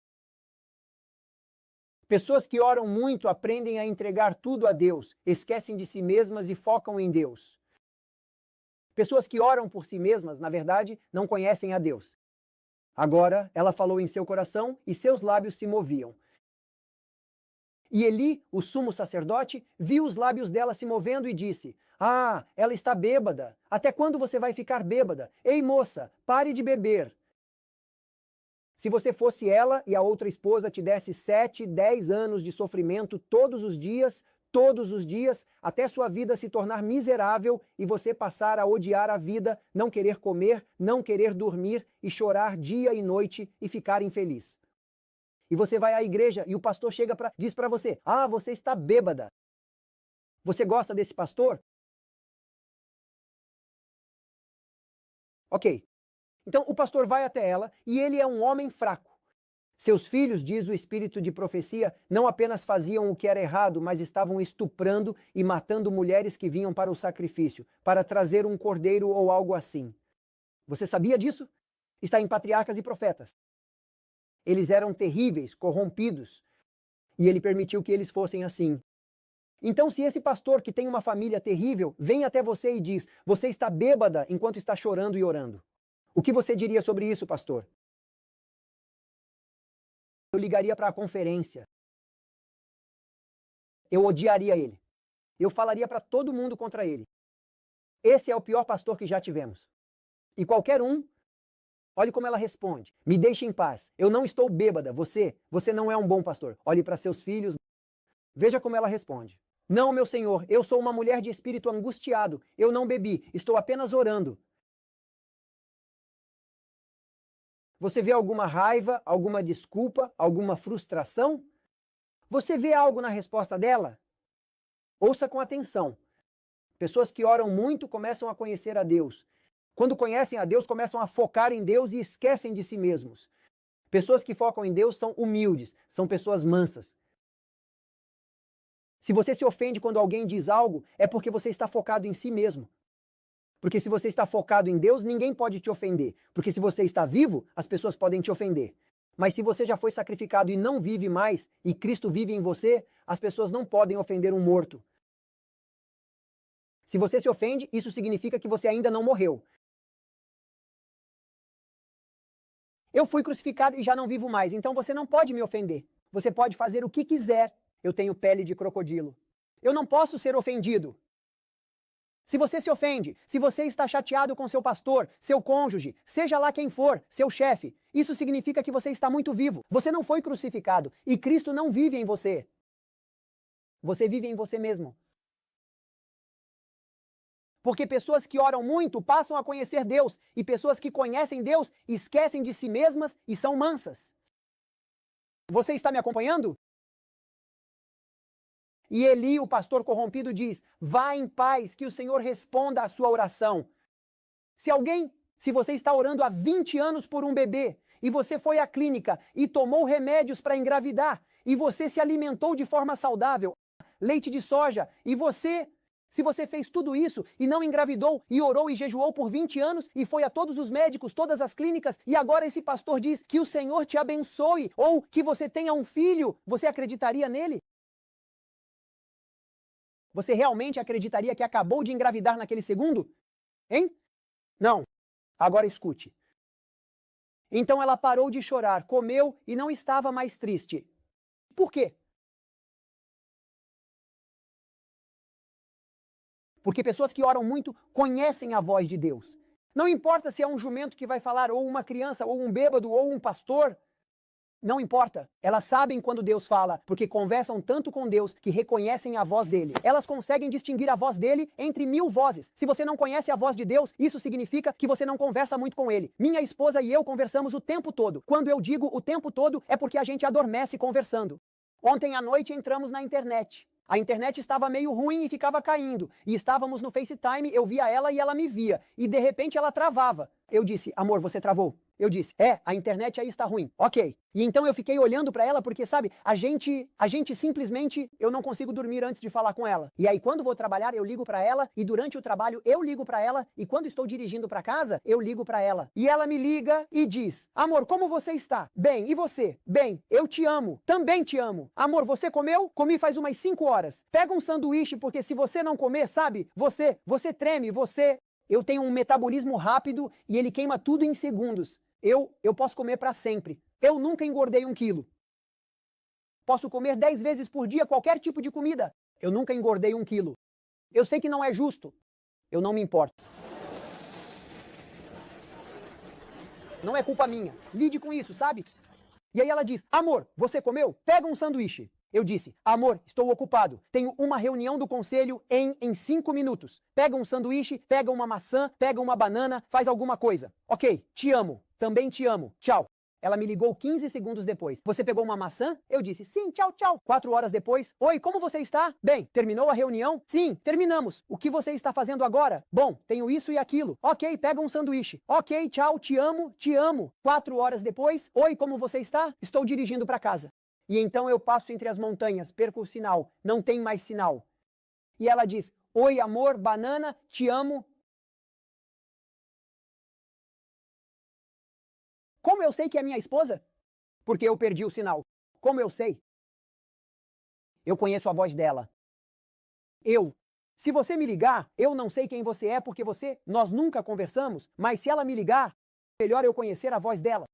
Pessoas que oram muito aprendem a entregar tudo a Deus, esquecem de si mesmas e focam em Deus. Pessoas que oram por si mesmas, na verdade, não conhecem a Deus. Agora, ela falou em seu coração e seus lábios se moviam. E Eli, o sumo sacerdote, viu os lábios dela se movendo e disse, ah, ela está bêbada. Até quando você vai ficar bêbada? Ei, moça, pare de beber. Se você fosse ela e a outra esposa te desse 7, 10 anos de sofrimento todos os dias, até sua vida se tornar miserável e você passar a odiar a vida, não querer comer, não querer dormir e chorar dia e noite e ficar infeliz. E você vai à igreja e o pastor diz para você, ah, você está bêbada. Você gosta desse pastor? Ok. Então o pastor vai até ela e ele é um homem fraco. Seus filhos, diz o espírito de profecia, não apenas faziam o que era errado, mas estavam estuprando e matando mulheres que vinham para o sacrifício, para trazer um cordeiro ou algo assim. Você sabia disso? Está em Patriarcas e Profetas. Eles eram terríveis, corrompidos, e ele permitiu que eles fossem assim. Então, se esse pastor que tem uma família terrível vem até você e diz: você está bêbada enquanto está chorando e orando, o que você diria sobre isso, pastor? Eu ligaria para a conferência. Eu odiaria ele. Eu falaria para todo mundo contra ele. Esse é o pior pastor que já tivemos. E qualquer um, olhe como ela responde: me deixe em paz. Eu não estou bêbada. Você não é um bom pastor. Olhe para seus filhos. Veja como ela responde: não, meu senhor, eu sou uma mulher de espírito angustiado. Eu não bebi, estou apenas orando. Você vê alguma raiva, alguma desculpa, alguma frustração? Você vê algo na resposta dela? Ouça com atenção. Pessoas que oram muito começam a conhecer a Deus. Quando conhecem a Deus, começam a focar em Deus e esquecem de si mesmos. Pessoas que focam em Deus são humildes, são pessoas mansas. Se você se ofende quando alguém diz algo, é porque você está focado em si mesmo. Porque se você está focado em Deus, ninguém pode te ofender. Porque se você está vivo, as pessoas podem te ofender. Mas se você já foi sacrificado e não vive mais, e Cristo vive em você, as pessoas não podem ofender um morto. Se você se ofende, isso significa que você ainda não morreu. Eu fui crucificado e já não vivo mais, então você não pode me ofender. Você pode fazer o que quiser. Eu tenho pele de crocodilo. Eu não posso ser ofendido. Se você se ofende, se você está chateado com seu pastor, seu cônjuge, seja lá quem for, seu chefe, isso significa que você está muito vivo. Você não foi crucificado e Cristo não vive em você. Você vive em você mesmo. Porque pessoas que oram muito passam a conhecer Deus, e pessoas que conhecem Deus esquecem de si mesmas e são mansas. Você está me acompanhando? E Eli, o pastor corrompido, diz: vá em paz, que o Senhor responda à sua oração. Se você está orando há 20 anos por um bebê, e você foi à clínica e tomou remédios para engravidar, e você se alimentou de forma saudável, leite de soja, se você fez tudo isso e não engravidou e orou e jejuou por 20 anos e foi a todos os médicos, todas as clínicas, e agora esse pastor diz que o Senhor te abençoe ou que você tenha um filho, você acreditaria nele? Você realmente acreditaria que acabou de engravidar naquele segundo? Hein? Não. Agora escute. Então ela parou de chorar, comeu e não estava mais triste. Por quê? Porque pessoas que oram muito conhecem a voz de Deus. Não importa se é um jumento que vai falar, ou uma criança, ou um bêbado, ou um pastor. Não importa. Elas sabem quando Deus fala, porque conversam tanto com Deus que reconhecem a voz dele. Elas conseguem distinguir a voz dele entre 1000 vozes. Se você não conhece a voz de Deus, isso significa que você não conversa muito com ele. Minha esposa e eu conversamos o tempo todo. Quando eu digo o tempo todo, é porque a gente adormece conversando. Ontem à noite entramos na internet. A internet estava meio ruim e ficava caindo. E estávamos no FaceTime, eu via ela e ela me via. E de repente ela travava. Eu disse: amor, você travou? Eu disse: a internet aí está ruim. Ok. E então eu fiquei olhando para ela porque, sabe, a gente simplesmente, eu não consigo dormir antes de falar com ela. E aí quando vou trabalhar, eu ligo para ela, e durante o trabalho eu ligo para ela, e quando estou dirigindo para casa, eu ligo para ela. E ela me liga e diz: amor, como você está? Bem, e você? Bem, eu te amo. Também te amo. Amor, você comeu? Comi faz umas 5 horas. Pega um sanduíche, porque se você não comer, sabe, você treme, Eu tenho um metabolismo rápido e ele queima tudo em segundos. Eu posso comer para sempre. Eu nunca engordei 1 quilo. Posso comer 10 vezes por dia qualquer tipo de comida. Eu nunca engordei 1 quilo. Eu sei que não é justo. Eu não me importo. Não é culpa minha. Lide com isso, sabe? E aí ela diz: amor, você comeu? Pega um sanduíche. Eu disse: amor, estou ocupado. Tenho uma reunião do conselho em 5 minutos. Pega um sanduíche, pega uma maçã, pega uma banana, faz alguma coisa. Ok, te amo. Também te amo. Tchau. Ela me ligou 15 segundos depois. Você pegou uma maçã? Eu disse: sim, tchau, tchau. 4 horas depois: oi, como você está? Bem, terminou a reunião? Sim, terminamos. O que você está fazendo agora? Bom, tenho isso e aquilo. Ok, pega um sanduíche. Ok, tchau, te amo, te amo. 4 horas depois: oi, como você está? Estou dirigindo para casa. E então eu passo entre as montanhas, perco o sinal, não tem mais sinal. E ela diz: oi, amor, banana, te amo. Como eu sei que é minha esposa? Porque eu perdi o sinal. Como eu sei? Eu conheço a voz dela. eu. Se você me ligar, eu não sei quem você é porque nós nunca conversamos, mas se ela me ligar, melhor eu conhecer a voz dela.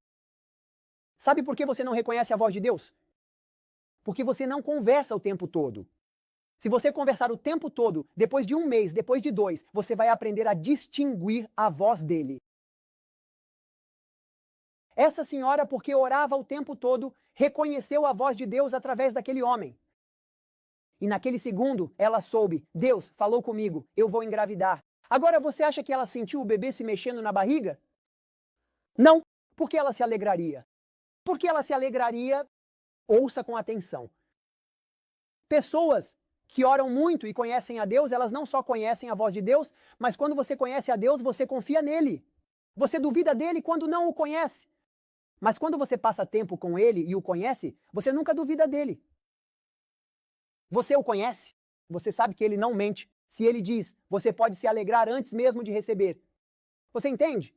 Sabe por que você não reconhece a voz de Deus? Porque você não conversa o tempo todo. Se você conversar o tempo todo, depois de um mês, depois de 2, você vai aprender a distinguir a voz dele. Essa senhora, porque orava o tempo todo, reconheceu a voz de Deus através daquele homem. E naquele segundo, ela soube, Deus falou comigo, eu vou engravidar. Agora você acha que ela sentiu o bebê se mexendo na barriga? Não. Por que ela se alegraria? Porque ela se alegraria, ouça com atenção. Pessoas que oram muito e conhecem a Deus, elas não só conhecem a voz de Deus, mas quando você conhece a Deus, você confia nele. Você duvida dele quando não o conhece. Mas quando você passa tempo com ele e o conhece, você nunca duvida dele. Você o conhece, você sabe que ele não mente. Se ele diz, você pode se alegrar antes mesmo de receber. Você entende?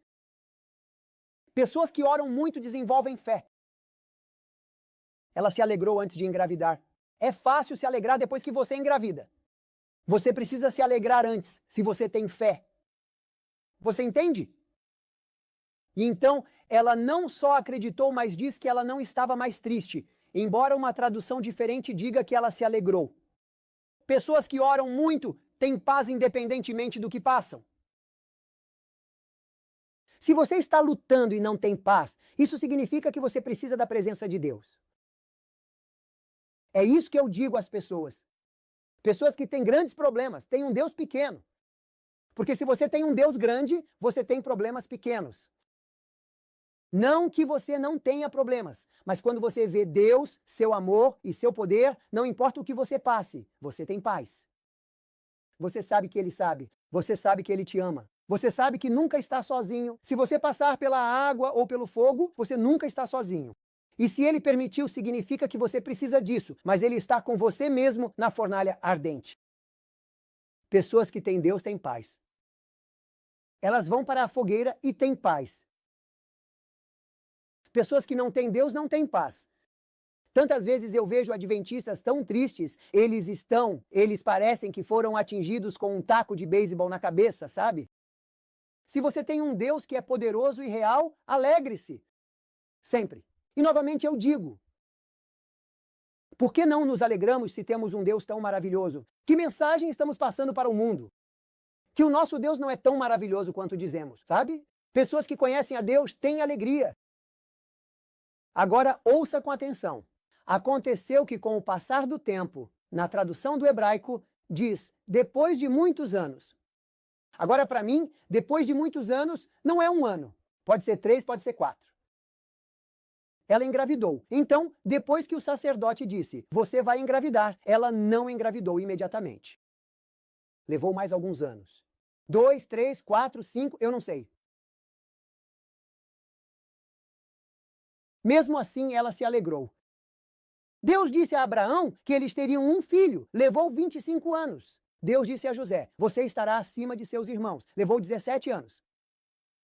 Pessoas que oram muito desenvolvem fé. Ela se alegrou antes de engravidar. É fácil se alegrar depois que você engravida. Você precisa se alegrar antes, se você tem fé. Você entende? E então, ela não só acreditou, mas diz que ela não estava mais triste, embora uma tradução diferente diga que ela se alegrou. Pessoas que oram muito têm paz independentemente do que passam. Se você está lutando e não tem paz, isso significa que você precisa da presença de Deus. É isso que eu digo às pessoas. Pessoas que têm grandes problemas, têm um Deus pequeno. Porque se você tem um Deus grande, você tem problemas pequenos. Não que você não tenha problemas, mas quando você vê Deus, seu amor e seu poder, não importa o que você passe, você tem paz. Você sabe que Ele sabe, você sabe que Ele te ama, você sabe que nunca está sozinho. Se você passar pela água ou pelo fogo, você nunca está sozinho. E se Ele permitiu, significa que você precisa disso, mas Ele está com você mesmo na fornalha ardente. Pessoas que têm Deus têm paz. Elas vão para a fogueira e têm paz. Pessoas que não têm Deus não têm paz. Tantas vezes eu vejo adventistas tão tristes, eles parecem que foram atingidos com um taco de beisebol na cabeça, sabe? Se você tem um Deus que é poderoso e real, alegre-se. Sempre. E novamente eu digo, por que não nos alegramos se temos um Deus tão maravilhoso? Que mensagem estamos passando para o mundo? Que o nosso Deus não é tão maravilhoso quanto dizemos, sabe? Pessoas que conhecem a Deus têm alegria. Agora, ouça com atenção. Aconteceu que, com o passar do tempo, na tradução do hebraico, diz, depois de muitos anos. Agora, para mim, depois de muitos anos, não é um ano. Pode ser 3, pode ser 4. Ela engravidou. Então, depois que o sacerdote disse, você vai engravidar, ela não engravidou imediatamente. Levou mais alguns anos. 2, 3, 4, 5, eu não sei. Mesmo assim, ela se alegrou. Deus disse a Abraão que eles teriam um filho. Levou 25 anos. Deus disse a José, você estará acima de seus irmãos. Levou 17 anos.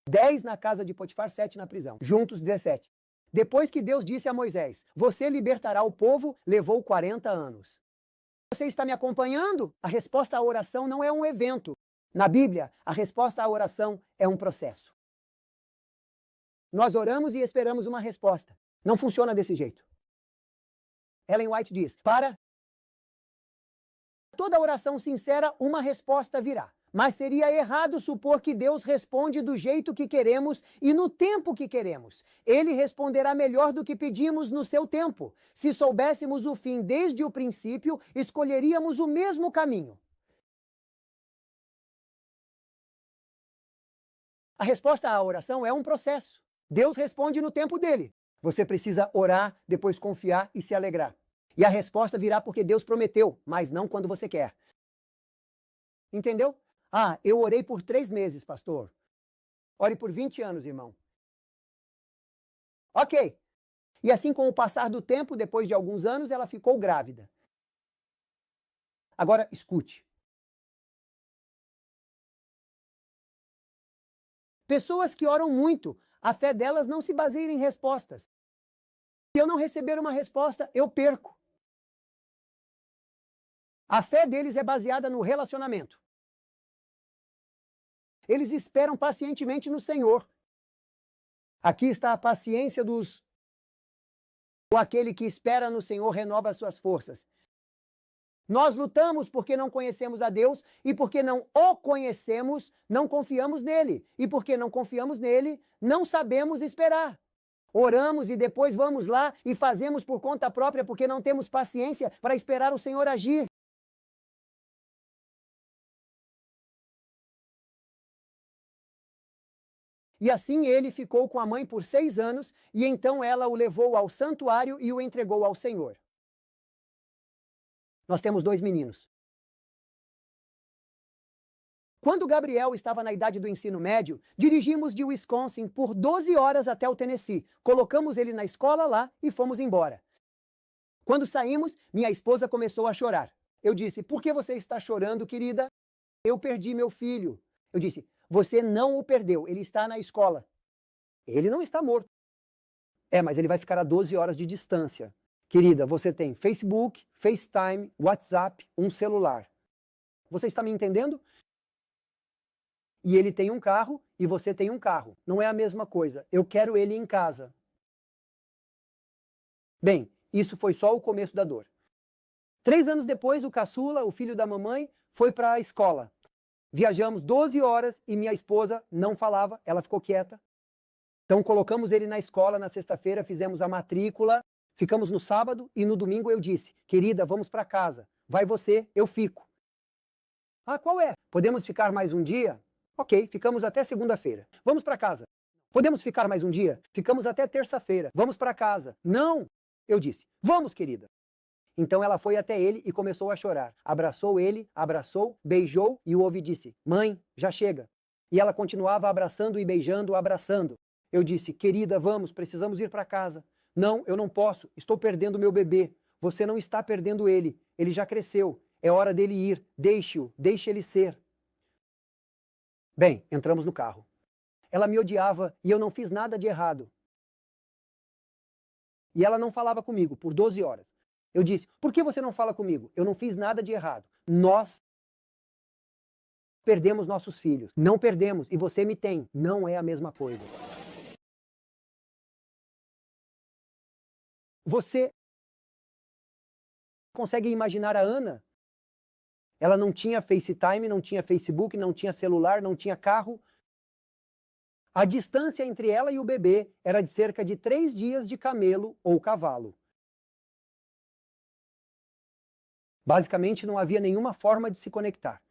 10 na casa de Potifar, 7 na prisão. Juntos 17. Depois que Deus disse a Moisés, você libertará o povo, levou 40 anos. Você está me acompanhando? A resposta à oração não é um evento. Na Bíblia, a resposta à oração é um processo. Nós oramos e esperamos uma resposta. Não funciona desse jeito. Ellen White diz, para toda oração sincera, uma resposta virá. Mas seria errado supor que Deus responde do jeito que queremos e no tempo que queremos. Ele responderá melhor do que pedimos no seu tempo. Se soubéssemos o fim desde o princípio, escolheríamos o mesmo caminho. A resposta à oração é um processo. Deus responde no tempo dele. Você precisa orar, depois confiar e se alegrar. E a resposta virá porque Deus prometeu, mas não quando você quer. Entendeu? Ah, eu orei por 3 meses, pastor. Ore por 20 anos, irmão. Ok. E assim, com o passar do tempo, depois de alguns anos, ela ficou grávida. Agora, escute. Pessoas que oram muito, a fé delas não se baseia em respostas. Se eu não receber uma resposta, eu perco. A fé deles é baseada no relacionamento. Eles esperam pacientemente no Senhor. Aqui está a paciência dos... ou aquele que espera no Senhor renova as suas forças. Nós lutamos porque não conhecemos a Deus e porque não o conhecemos, não confiamos nele. E porque não confiamos nele, não sabemos esperar. Oramos e depois vamos lá e fazemos por conta própria porque não temos paciência para esperar o Senhor agir. E assim ele ficou com a mãe por 6 anos, e então ela o levou ao santuário e o entregou ao Senhor. Nós temos 2 meninos. Quando Gabriel estava na idade do ensino médio, dirigimos de Wisconsin por 12 horas até o Tennessee. Colocamos ele na escola lá e fomos embora. Quando saímos, minha esposa começou a chorar. Eu disse, por que você está chorando, querida? Eu perdi meu filho. Eu disse, você não o perdeu, ele está na escola. Ele não está morto. Mas ele vai ficar a 12 horas de distância. Querida, você tem Facebook, FaceTime, WhatsApp, um celular. Você está me entendendo? E ele tem um carro e você tem um carro. Não é a mesma coisa. Eu quero ele em casa. Bem, isso foi só o começo da dor. 3 anos depois, o caçula, o filho da mamãe, foi para a escola. Viajamos 12 horas e minha esposa não falava, ela ficou quieta. Então colocamos ele na escola na sexta-feira, fizemos a matrícula, ficamos no sábado e no domingo eu disse, querida, vamos para casa. Vai você, eu fico. Ah, qual é? Podemos ficar mais um dia? Ok, ficamos até segunda-feira. Vamos para casa. Podemos ficar mais um dia? Ficamos até terça-feira. Vamos para casa. Não! Eu disse, vamos, querida. Então ela foi até ele e começou a chorar. Abraçou ele, abraçou, beijou e o ouvi e disse, mãe, já chega. E ela continuava abraçando e beijando, abraçando. Eu disse, querida, vamos, precisamos ir para casa. Não, eu não posso, estou perdendo meu bebê. Você não está perdendo ele, ele já cresceu. É hora dele ir, deixe-o, deixe ele ser. Bem, entramos no carro. Ela me odiava e eu não fiz nada de errado. E ela não falava comigo por 12 horas. Eu disse, por que você não fala comigo? Eu não fiz nada de errado. Nós perdemos nossos filhos. Não perdemos e você me tem. Não é a mesma coisa. Você consegue imaginar a Ana? Ela não tinha FaceTime, não tinha Facebook, não tinha celular, não tinha carro. A distância entre ela e o bebê era de cerca de 3 dias de camelo ou cavalo. Basicamente, não havia nenhuma forma de se conectar.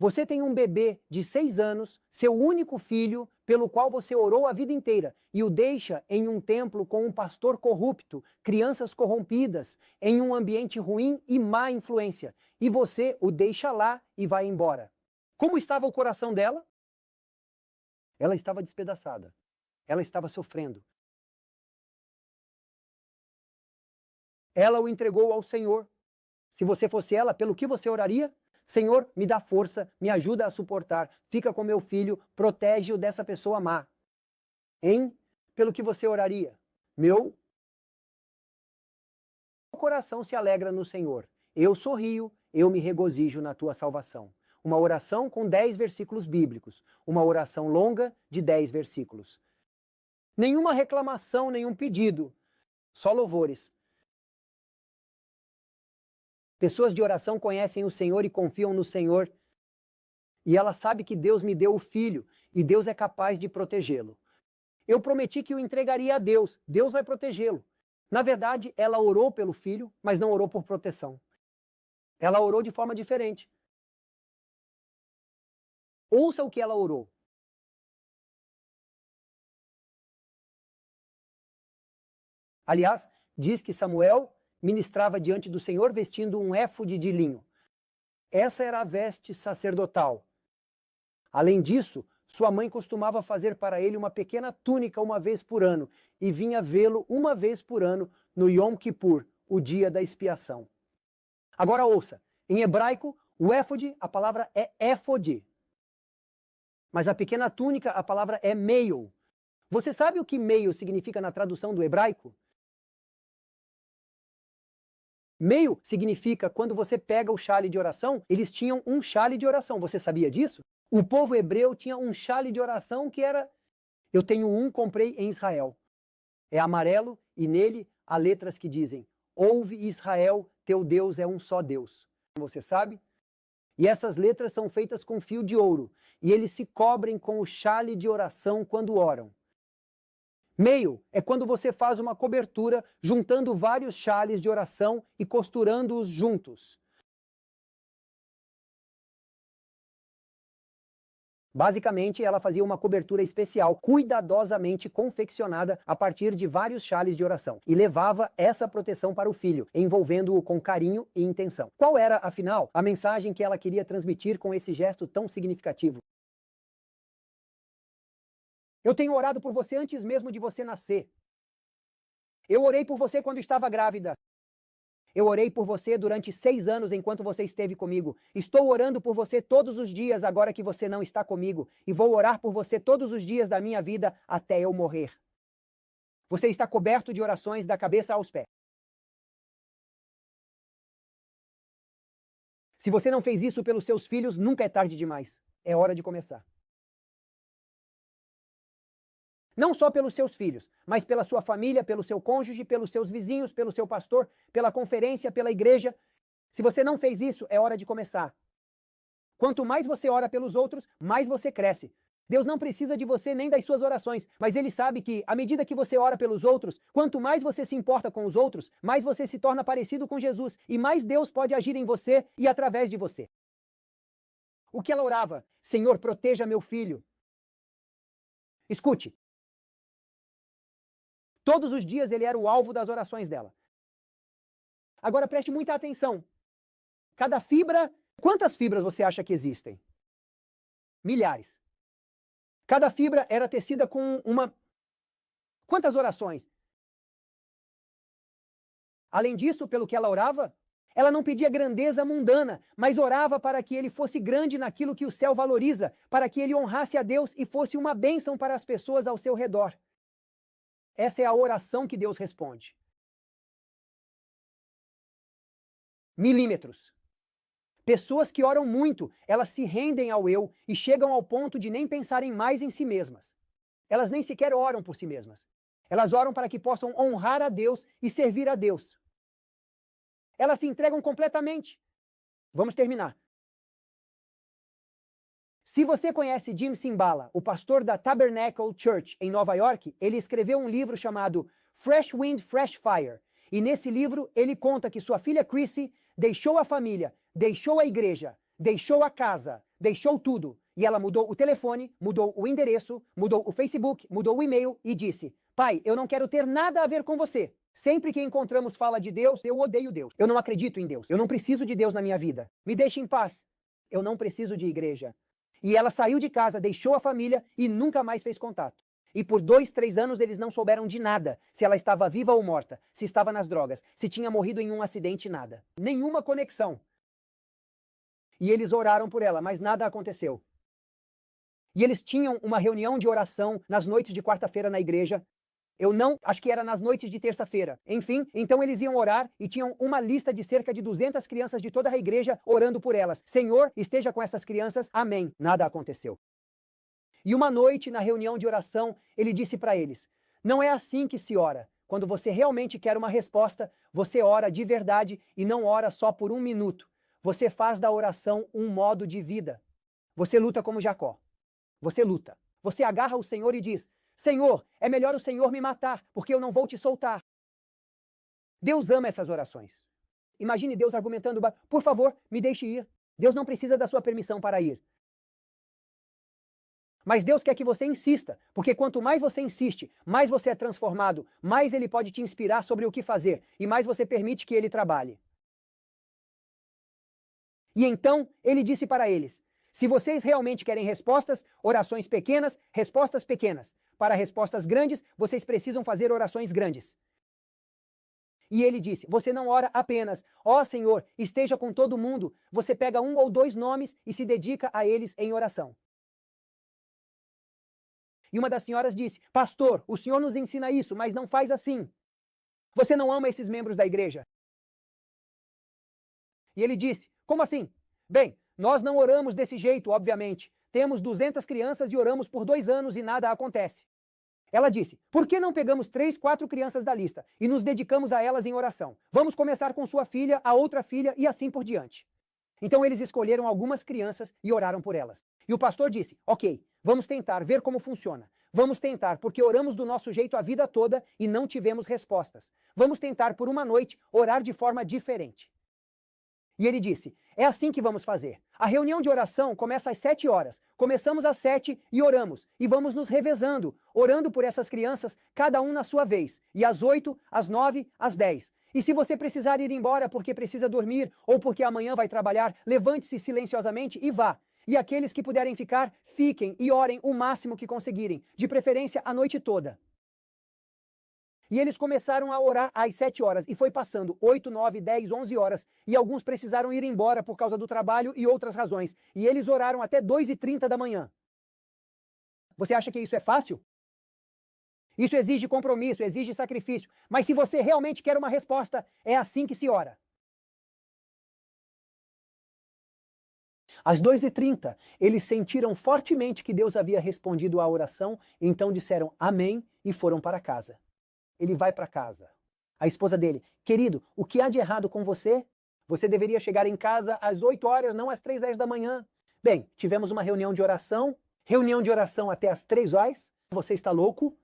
Você tem um bebê de 6 anos, seu único filho, pelo qual você orou a vida inteira, e o deixa em um templo com um pastor corrupto, crianças corrompidas, em um ambiente ruim e má influência, e você o deixa lá e vai embora. Como estava o coração dela? Ela estava despedaçada. Ela estava sofrendo. Ela o entregou ao Senhor. Se você fosse ela, pelo que você oraria? Senhor, me dá força, me ajuda a suportar, fica com meu filho, protege-o dessa pessoa má. Hein? Pelo que você oraria? Meu coração se alegra no Senhor. Eu sorrio, eu me regozijo na tua salvação. Uma oração com 10 versículos bíblicos. Uma oração longa de 10 versículos. Nenhuma reclamação, nenhum pedido. Só louvores. Pessoas de oração conhecem o Senhor e confiam no Senhor. E ela sabe que Deus me deu o filho e Deus é capaz de protegê-lo. Eu prometi que o entregaria a Deus. Deus vai protegê-lo. Na verdade, ela orou pelo filho, mas não orou por proteção. Ela orou de forma diferente. Ouça o que ela orou. Aliás, diz que Samuel ministrava diante do Senhor vestindo um éfode de linho. Essa era a veste sacerdotal. Além disso, sua mãe costumava fazer para ele uma pequena túnica uma vez por ano e vinha vê-lo uma vez por ano no Yom Kippur, o dia da expiação. Agora ouça, em hebraico, o éfode, a palavra é éfode. Mas a pequena túnica, a palavra é meio. Você sabe o que meio significa na tradução do hebraico? Meio significa quando você pega o chale de oração, eles tinham um chale de oração. Você sabia disso? O povo hebreu tinha um chale de oração que era: eu tenho um, comprei em Israel. É amarelo e nele há letras que dizem: ouve Israel, teu Deus é um só Deus. Você sabe? E essas letras são feitas com fio de ouro. E eles se cobrem com o chale de oração quando oram. Meio é quando você faz uma cobertura juntando vários chales de oração e costurando-os juntos. Basicamente, ela fazia uma cobertura especial, cuidadosamente confeccionada a partir de vários chales de oração, e levava essa proteção para o filho, envolvendo-o com carinho e intenção. Qual era, afinal, a mensagem que ela queria transmitir com esse gesto tão significativo? Eu tenho orado por você antes mesmo de você nascer. Eu orei por você quando estava grávida. Eu orei por você durante 6 anos enquanto você esteve comigo. Estou orando por você todos os dias agora que você não está comigo. E vou orar por você todos os dias da minha vida até eu morrer. Você está coberto de orações da cabeça aos pés. Se você não fez isso pelos seus filhos, nunca é tarde demais. É hora de começar. Não só pelos seus filhos, mas pela sua família, pelo seu cônjuge, pelos seus vizinhos, pelo seu pastor, pela conferência, pela igreja. Se você não fez isso, é hora de começar. Quanto mais você ora pelos outros, mais você cresce. Deus não precisa de você nem das suas orações, mas Ele sabe que, à medida que você ora pelos outros, quanto mais você se importa com os outros, mais você se torna parecido com Jesus e mais Deus pode agir em você e através de você. O que ela orava? Senhor, proteja meu filho. Escute. Todos os dias ele era o alvo das orações dela. Agora preste muita atenção. Cada fibra, quantas fibras você acha que existem? Milhares. Cada fibra era tecida com uma... Quantas orações? Além disso, pelo que ela orava, ela não pedia grandeza mundana, mas orava para que ele fosse grande naquilo que o céu valoriza, para que ele honrasse a Deus e fosse uma bênção para as pessoas ao seu redor. Essa é a oração que Deus responde. Milímetros. Pessoas que oram muito, elas se rendem ao eu e chegam ao ponto de nem pensarem mais em si mesmas. Elas nem sequer oram por si mesmas. Elas oram para que possam honrar a Deus e servir a Deus. Elas se entregam completamente. Vamos terminar. Se você conhece Jim Cymbala, o pastor da Tabernacle Church em Nova York, ele escreveu um livro chamado Fresh Wind, Fresh Fire. E nesse livro ele conta que sua filha Chrissy deixou a família, deixou a igreja, deixou a casa, deixou tudo. E ela mudou o telefone, mudou o endereço, mudou o Facebook, mudou o e-mail e disse: pai, eu não quero ter nada a ver com você. Sempre que encontramos fala de Deus, eu odeio Deus. Eu não acredito em Deus. Eu não preciso de Deus na minha vida. Me deixe em paz. Eu não preciso de igreja. E ela saiu de casa, deixou a família e nunca mais fez contato. E por 2, 3 anos eles não souberam de nada. Se ela estava viva ou morta, se estava nas drogas, se tinha morrido em um acidente, nada. Nenhuma conexão. E eles oraram por ela, mas nada aconteceu. E eles tinham uma reunião de oração nas noites de quarta-feira na igreja. Acho que era nas noites de terça-feira. Enfim, então eles iam orar e tinham uma lista de cerca de 200 crianças de toda a igreja orando por elas. Senhor, esteja com essas crianças. Amém. Nada aconteceu. E uma noite, na reunião de oração, ele disse para eles: não é assim que se ora. Quando você realmente quer uma resposta, você ora de verdade e não ora só por 1 minuto. Você faz da oração um modo de vida. Você luta como Jacó. Você luta. Você agarra o Senhor e diz: Senhor, é melhor o Senhor me matar, porque eu não vou te soltar. Deus ama essas orações. Imagine Deus argumentando: por favor, me deixe ir. Deus não precisa da sua permissão para ir. Mas Deus quer que você insista, porque quanto mais você insiste, mais você é transformado, mais Ele pode te inspirar sobre o que fazer, e mais você permite que Ele trabalhe. E então, Ele disse para eles: se vocês realmente querem respostas, orações pequenas, respostas pequenas. Para respostas grandes, vocês precisam fazer orações grandes. E ele disse: você não ora apenas, ó Senhor, esteja com todo mundo. Você pega 1 ou 2 nomes e se dedica a eles em oração. E uma das senhoras disse: pastor, o senhor nos ensina isso, mas não faz assim. Você não ama esses membros da igreja. E ele disse, como assim? Bem, nós não oramos desse jeito, obviamente. Temos 200 crianças e oramos por 2 anos e nada acontece. Ela disse, por que não pegamos 3, 4 crianças da lista e nos dedicamos a elas em oração? Vamos começar com sua filha, a outra filha e assim por diante. Então eles escolheram algumas crianças e oraram por elas. E o pastor disse, ok, vamos tentar ver como funciona. Vamos tentar, porque oramos do nosso jeito a vida toda e não tivemos respostas. Vamos tentar por uma noite orar de forma diferente. E ele disse, é assim que vamos fazer. A reunião de oração começa às 7 horas. Começamos às 7 e oramos. E vamos nos revezando, orando por essas crianças, cada um na sua vez. E às 8, às 9, às 10. E se você precisar ir embora porque precisa dormir ou porque amanhã vai trabalhar, levante-se silenciosamente e vá. E aqueles que puderem ficar, fiquem e orem o máximo que conseguirem, de preferência a noite toda. E eles começaram a orar às 7 horas, e foi passando 8, 9, 10, 11 horas, e alguns precisaram ir embora por causa do trabalho e outras razões, e eles oraram até 2h30 da manhã. Você acha que isso é fácil? Isso exige compromisso, exige sacrifício, mas se você realmente quer uma resposta, é assim que se ora. Às 2h30, eles sentiram fortemente que Deus havia respondido à oração, então disseram amém e foram para casa. Ele vai para casa. A esposa dele, querido, o que há de errado com você? Você deveria chegar em casa às 8 horas, não às 3, 10 da manhã. Bem, tivemos uma reunião de oração até às 3 horas. Você está louco?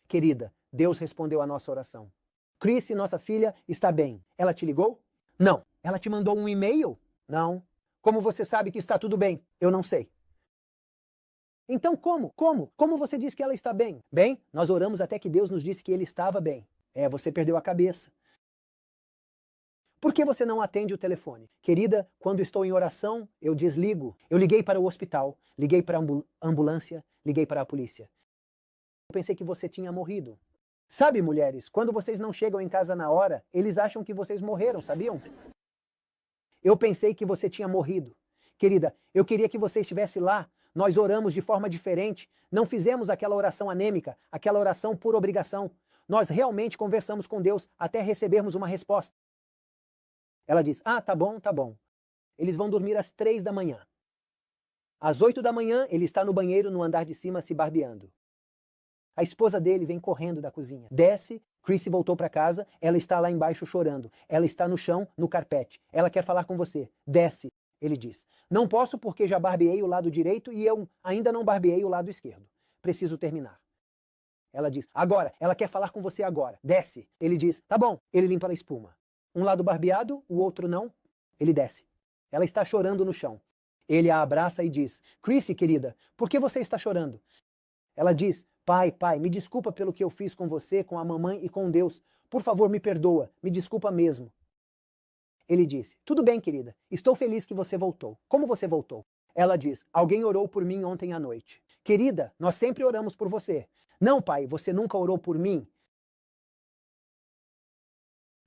Querida, Deus respondeu a nossa oração. Chris, nossa filha, está bem. Ela te ligou? Não. Ela te mandou um e-mail? Não. Como você sabe que está tudo bem? Eu não sei. Então como? Como você diz que ela está bem? Bem, nós oramos até que Deus nos disse que ele estava bem. Você perdeu a cabeça. Por que você não atende o telefone? Querida, quando estou em oração, eu desligo. Eu liguei para o hospital, liguei para a ambulância, liguei para a polícia. Eu pensei que você tinha morrido. Sabe, mulheres, quando vocês não chegam em casa na hora, eles acham que vocês morreram, sabiam? Eu pensei que você tinha morrido. Querida, eu queria que você estivesse lá. Nós oramos de forma diferente. Não fizemos aquela oração anêmica, aquela oração por obrigação. Nós realmente conversamos com Deus até recebermos uma resposta. Ela diz, tá bom, tá bom. Eles vão dormir às 3 da manhã. Às 8 da manhã, ele está no banheiro no andar de cima se barbeando. A esposa dele vem correndo da cozinha. Desce, Chrissy voltou para casa, ela está lá embaixo chorando. Ela está no chão, no carpete. Ela quer falar com você. Desce, ele diz. Não posso porque já barbeei o lado direito e eu ainda não barbeei o lado esquerdo. Preciso terminar. Ela diz, agora, ela quer falar com você agora. Desce. Ele diz, tá bom. Ele limpa a espuma. Um lado barbeado, o outro não. Ele desce. Ela está chorando no chão. Ele a abraça e diz, Chrissy, querida, por que você está chorando? Ela diz, pai, me desculpa pelo que eu fiz com você, com a mamãe e com Deus. Por favor, me perdoa. Me desculpa mesmo. Ele disse, tudo bem, querida. Estou feliz que você voltou. Como você voltou? Ela diz, alguém orou por mim ontem à noite. Querida, nós sempre oramos por você. Não, pai, você nunca orou por mim.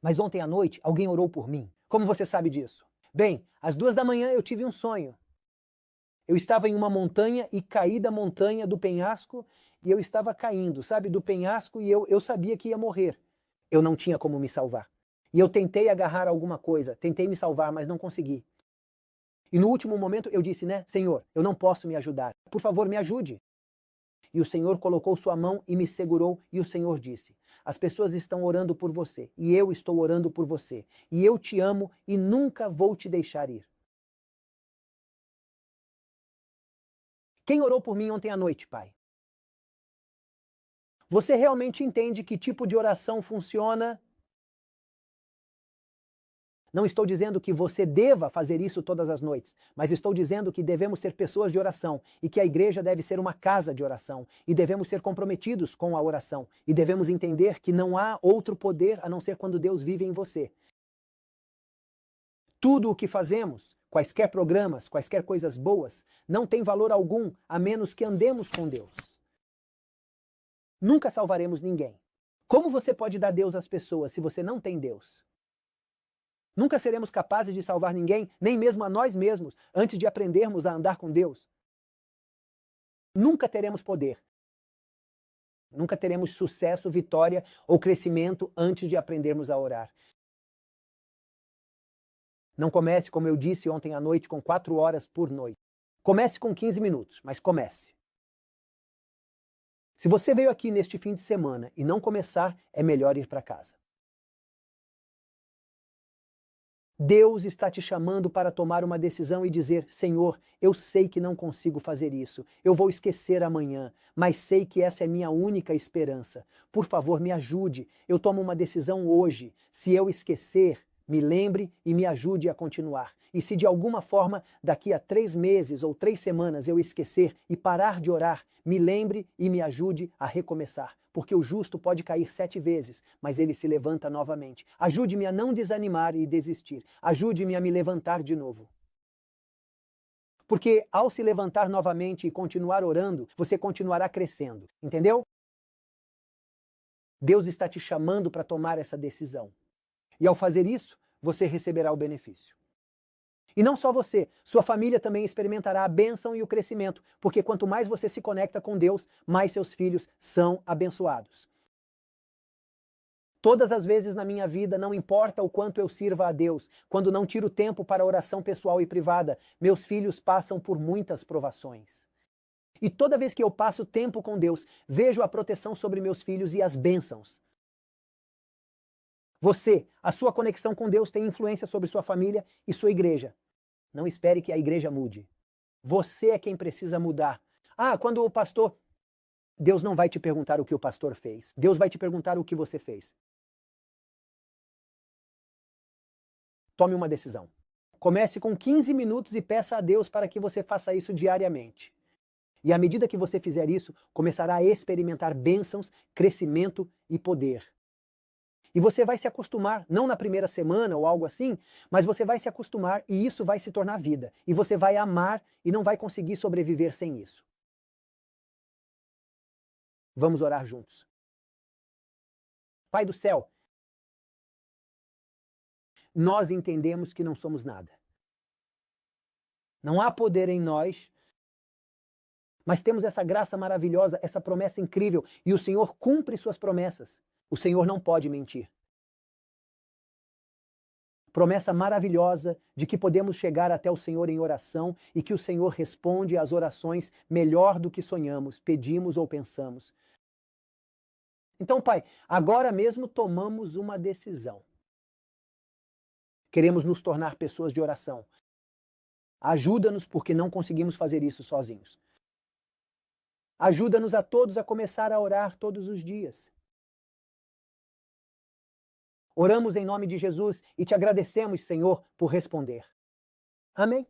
Mas ontem à noite, alguém orou por mim. Como você sabe disso? Bem, às 2 da manhã eu tive um sonho. Eu estava em uma montanha e caí da montanha do penhasco e eu estava caindo, sabe, do penhasco e eu sabia que ia morrer. Eu não tinha como me salvar. E eu tentei agarrar alguma coisa, tentei me salvar, mas não consegui. E no último momento eu disse, Senhor, eu não posso me ajudar. Por favor, me ajude. E o Senhor colocou sua mão e me segurou e o Senhor disse, as pessoas estão orando por você e eu estou orando por você. E eu te amo e nunca vou te deixar ir. Quem orou por mim ontem à noite, pai? Você realmente entende que tipo de oração funciona? Não estou dizendo que você deva fazer isso todas as noites, mas estou dizendo que devemos ser pessoas de oração e que a igreja deve ser uma casa de oração e devemos ser comprometidos com a oração e devemos entender que não há outro poder a não ser quando Deus vive em você. Tudo o que fazemos, quaisquer programas, quaisquer coisas boas, não tem valor algum a menos que andemos com Deus. Nunca salvaremos ninguém. Como você pode dar Deus às pessoas se você não tem Deus? Nunca seremos capazes de salvar ninguém, nem mesmo a nós mesmos, antes de aprendermos a andar com Deus. Nunca teremos poder. Nunca teremos sucesso, vitória ou crescimento antes de aprendermos a orar. Não comece, como eu disse ontem à noite, com 4 horas por noite. Comece com 15 minutos, mas comece. Se você veio aqui neste fim de semana e não começar, é melhor ir para casa. Deus está te chamando para tomar uma decisão e dizer: Senhor, eu sei que não consigo fazer isso, eu vou esquecer amanhã, mas sei que essa é minha única esperança. Por favor, me ajude, eu tomo uma decisão hoje. Se eu esquecer, me lembre e me ajude a continuar. E se de alguma forma, daqui a 3 meses ou 3 semanas eu esquecer e parar de orar, me lembre e me ajude a recomeçar. Porque o justo pode cair 7 vezes, mas ele se levanta novamente. Ajude-me a não desanimar e desistir. Ajude-me a me levantar de novo. Porque ao se levantar novamente e continuar orando, você continuará crescendo. Entendeu? Deus está te chamando para tomar essa decisão. E ao fazer isso, você receberá o benefício. E não só você, sua família também experimentará a bênção e o crescimento, porque quanto mais você se conecta com Deus, mais seus filhos são abençoados. Todas as vezes na minha vida, não importa o quanto eu sirva a Deus, quando não tiro tempo para oração pessoal e privada, meus filhos passam por muitas provações. E toda vez que eu passo tempo com Deus, vejo a proteção sobre meus filhos e as bênçãos. Você, a sua conexão com Deus tem influência sobre sua família e sua igreja. Não espere que a igreja mude. Você é quem precisa mudar. Quando o pastor... Deus não vai te perguntar o que o pastor fez. Deus vai te perguntar o que você fez. Tome uma decisão. Comece com 15 minutos e peça a Deus para que você faça isso diariamente. E à medida que você fizer isso, começará a experimentar bênçãos, crescimento e poder. E você vai se acostumar, não na primeira semana ou algo assim, mas você vai se acostumar e isso vai se tornar vida. E você vai amar e não vai conseguir sobreviver sem isso. Vamos orar juntos. Pai do céu, nós entendemos que não somos nada. Não há poder em nós, mas temos essa graça maravilhosa, essa promessa incrível, e o Senhor cumpre suas promessas. O Senhor não pode mentir. Promessa maravilhosa de que podemos chegar até o Senhor em oração e que o Senhor responde às orações melhor do que sonhamos, pedimos ou pensamos. Então, Pai, agora mesmo tomamos uma decisão. Queremos nos tornar pessoas de oração. Ajuda-nos porque não conseguimos fazer isso sozinhos. Ajuda-nos a todos a começar a orar todos os dias. Oramos em nome de Jesus e te agradecemos, Senhor, por responder. Amém?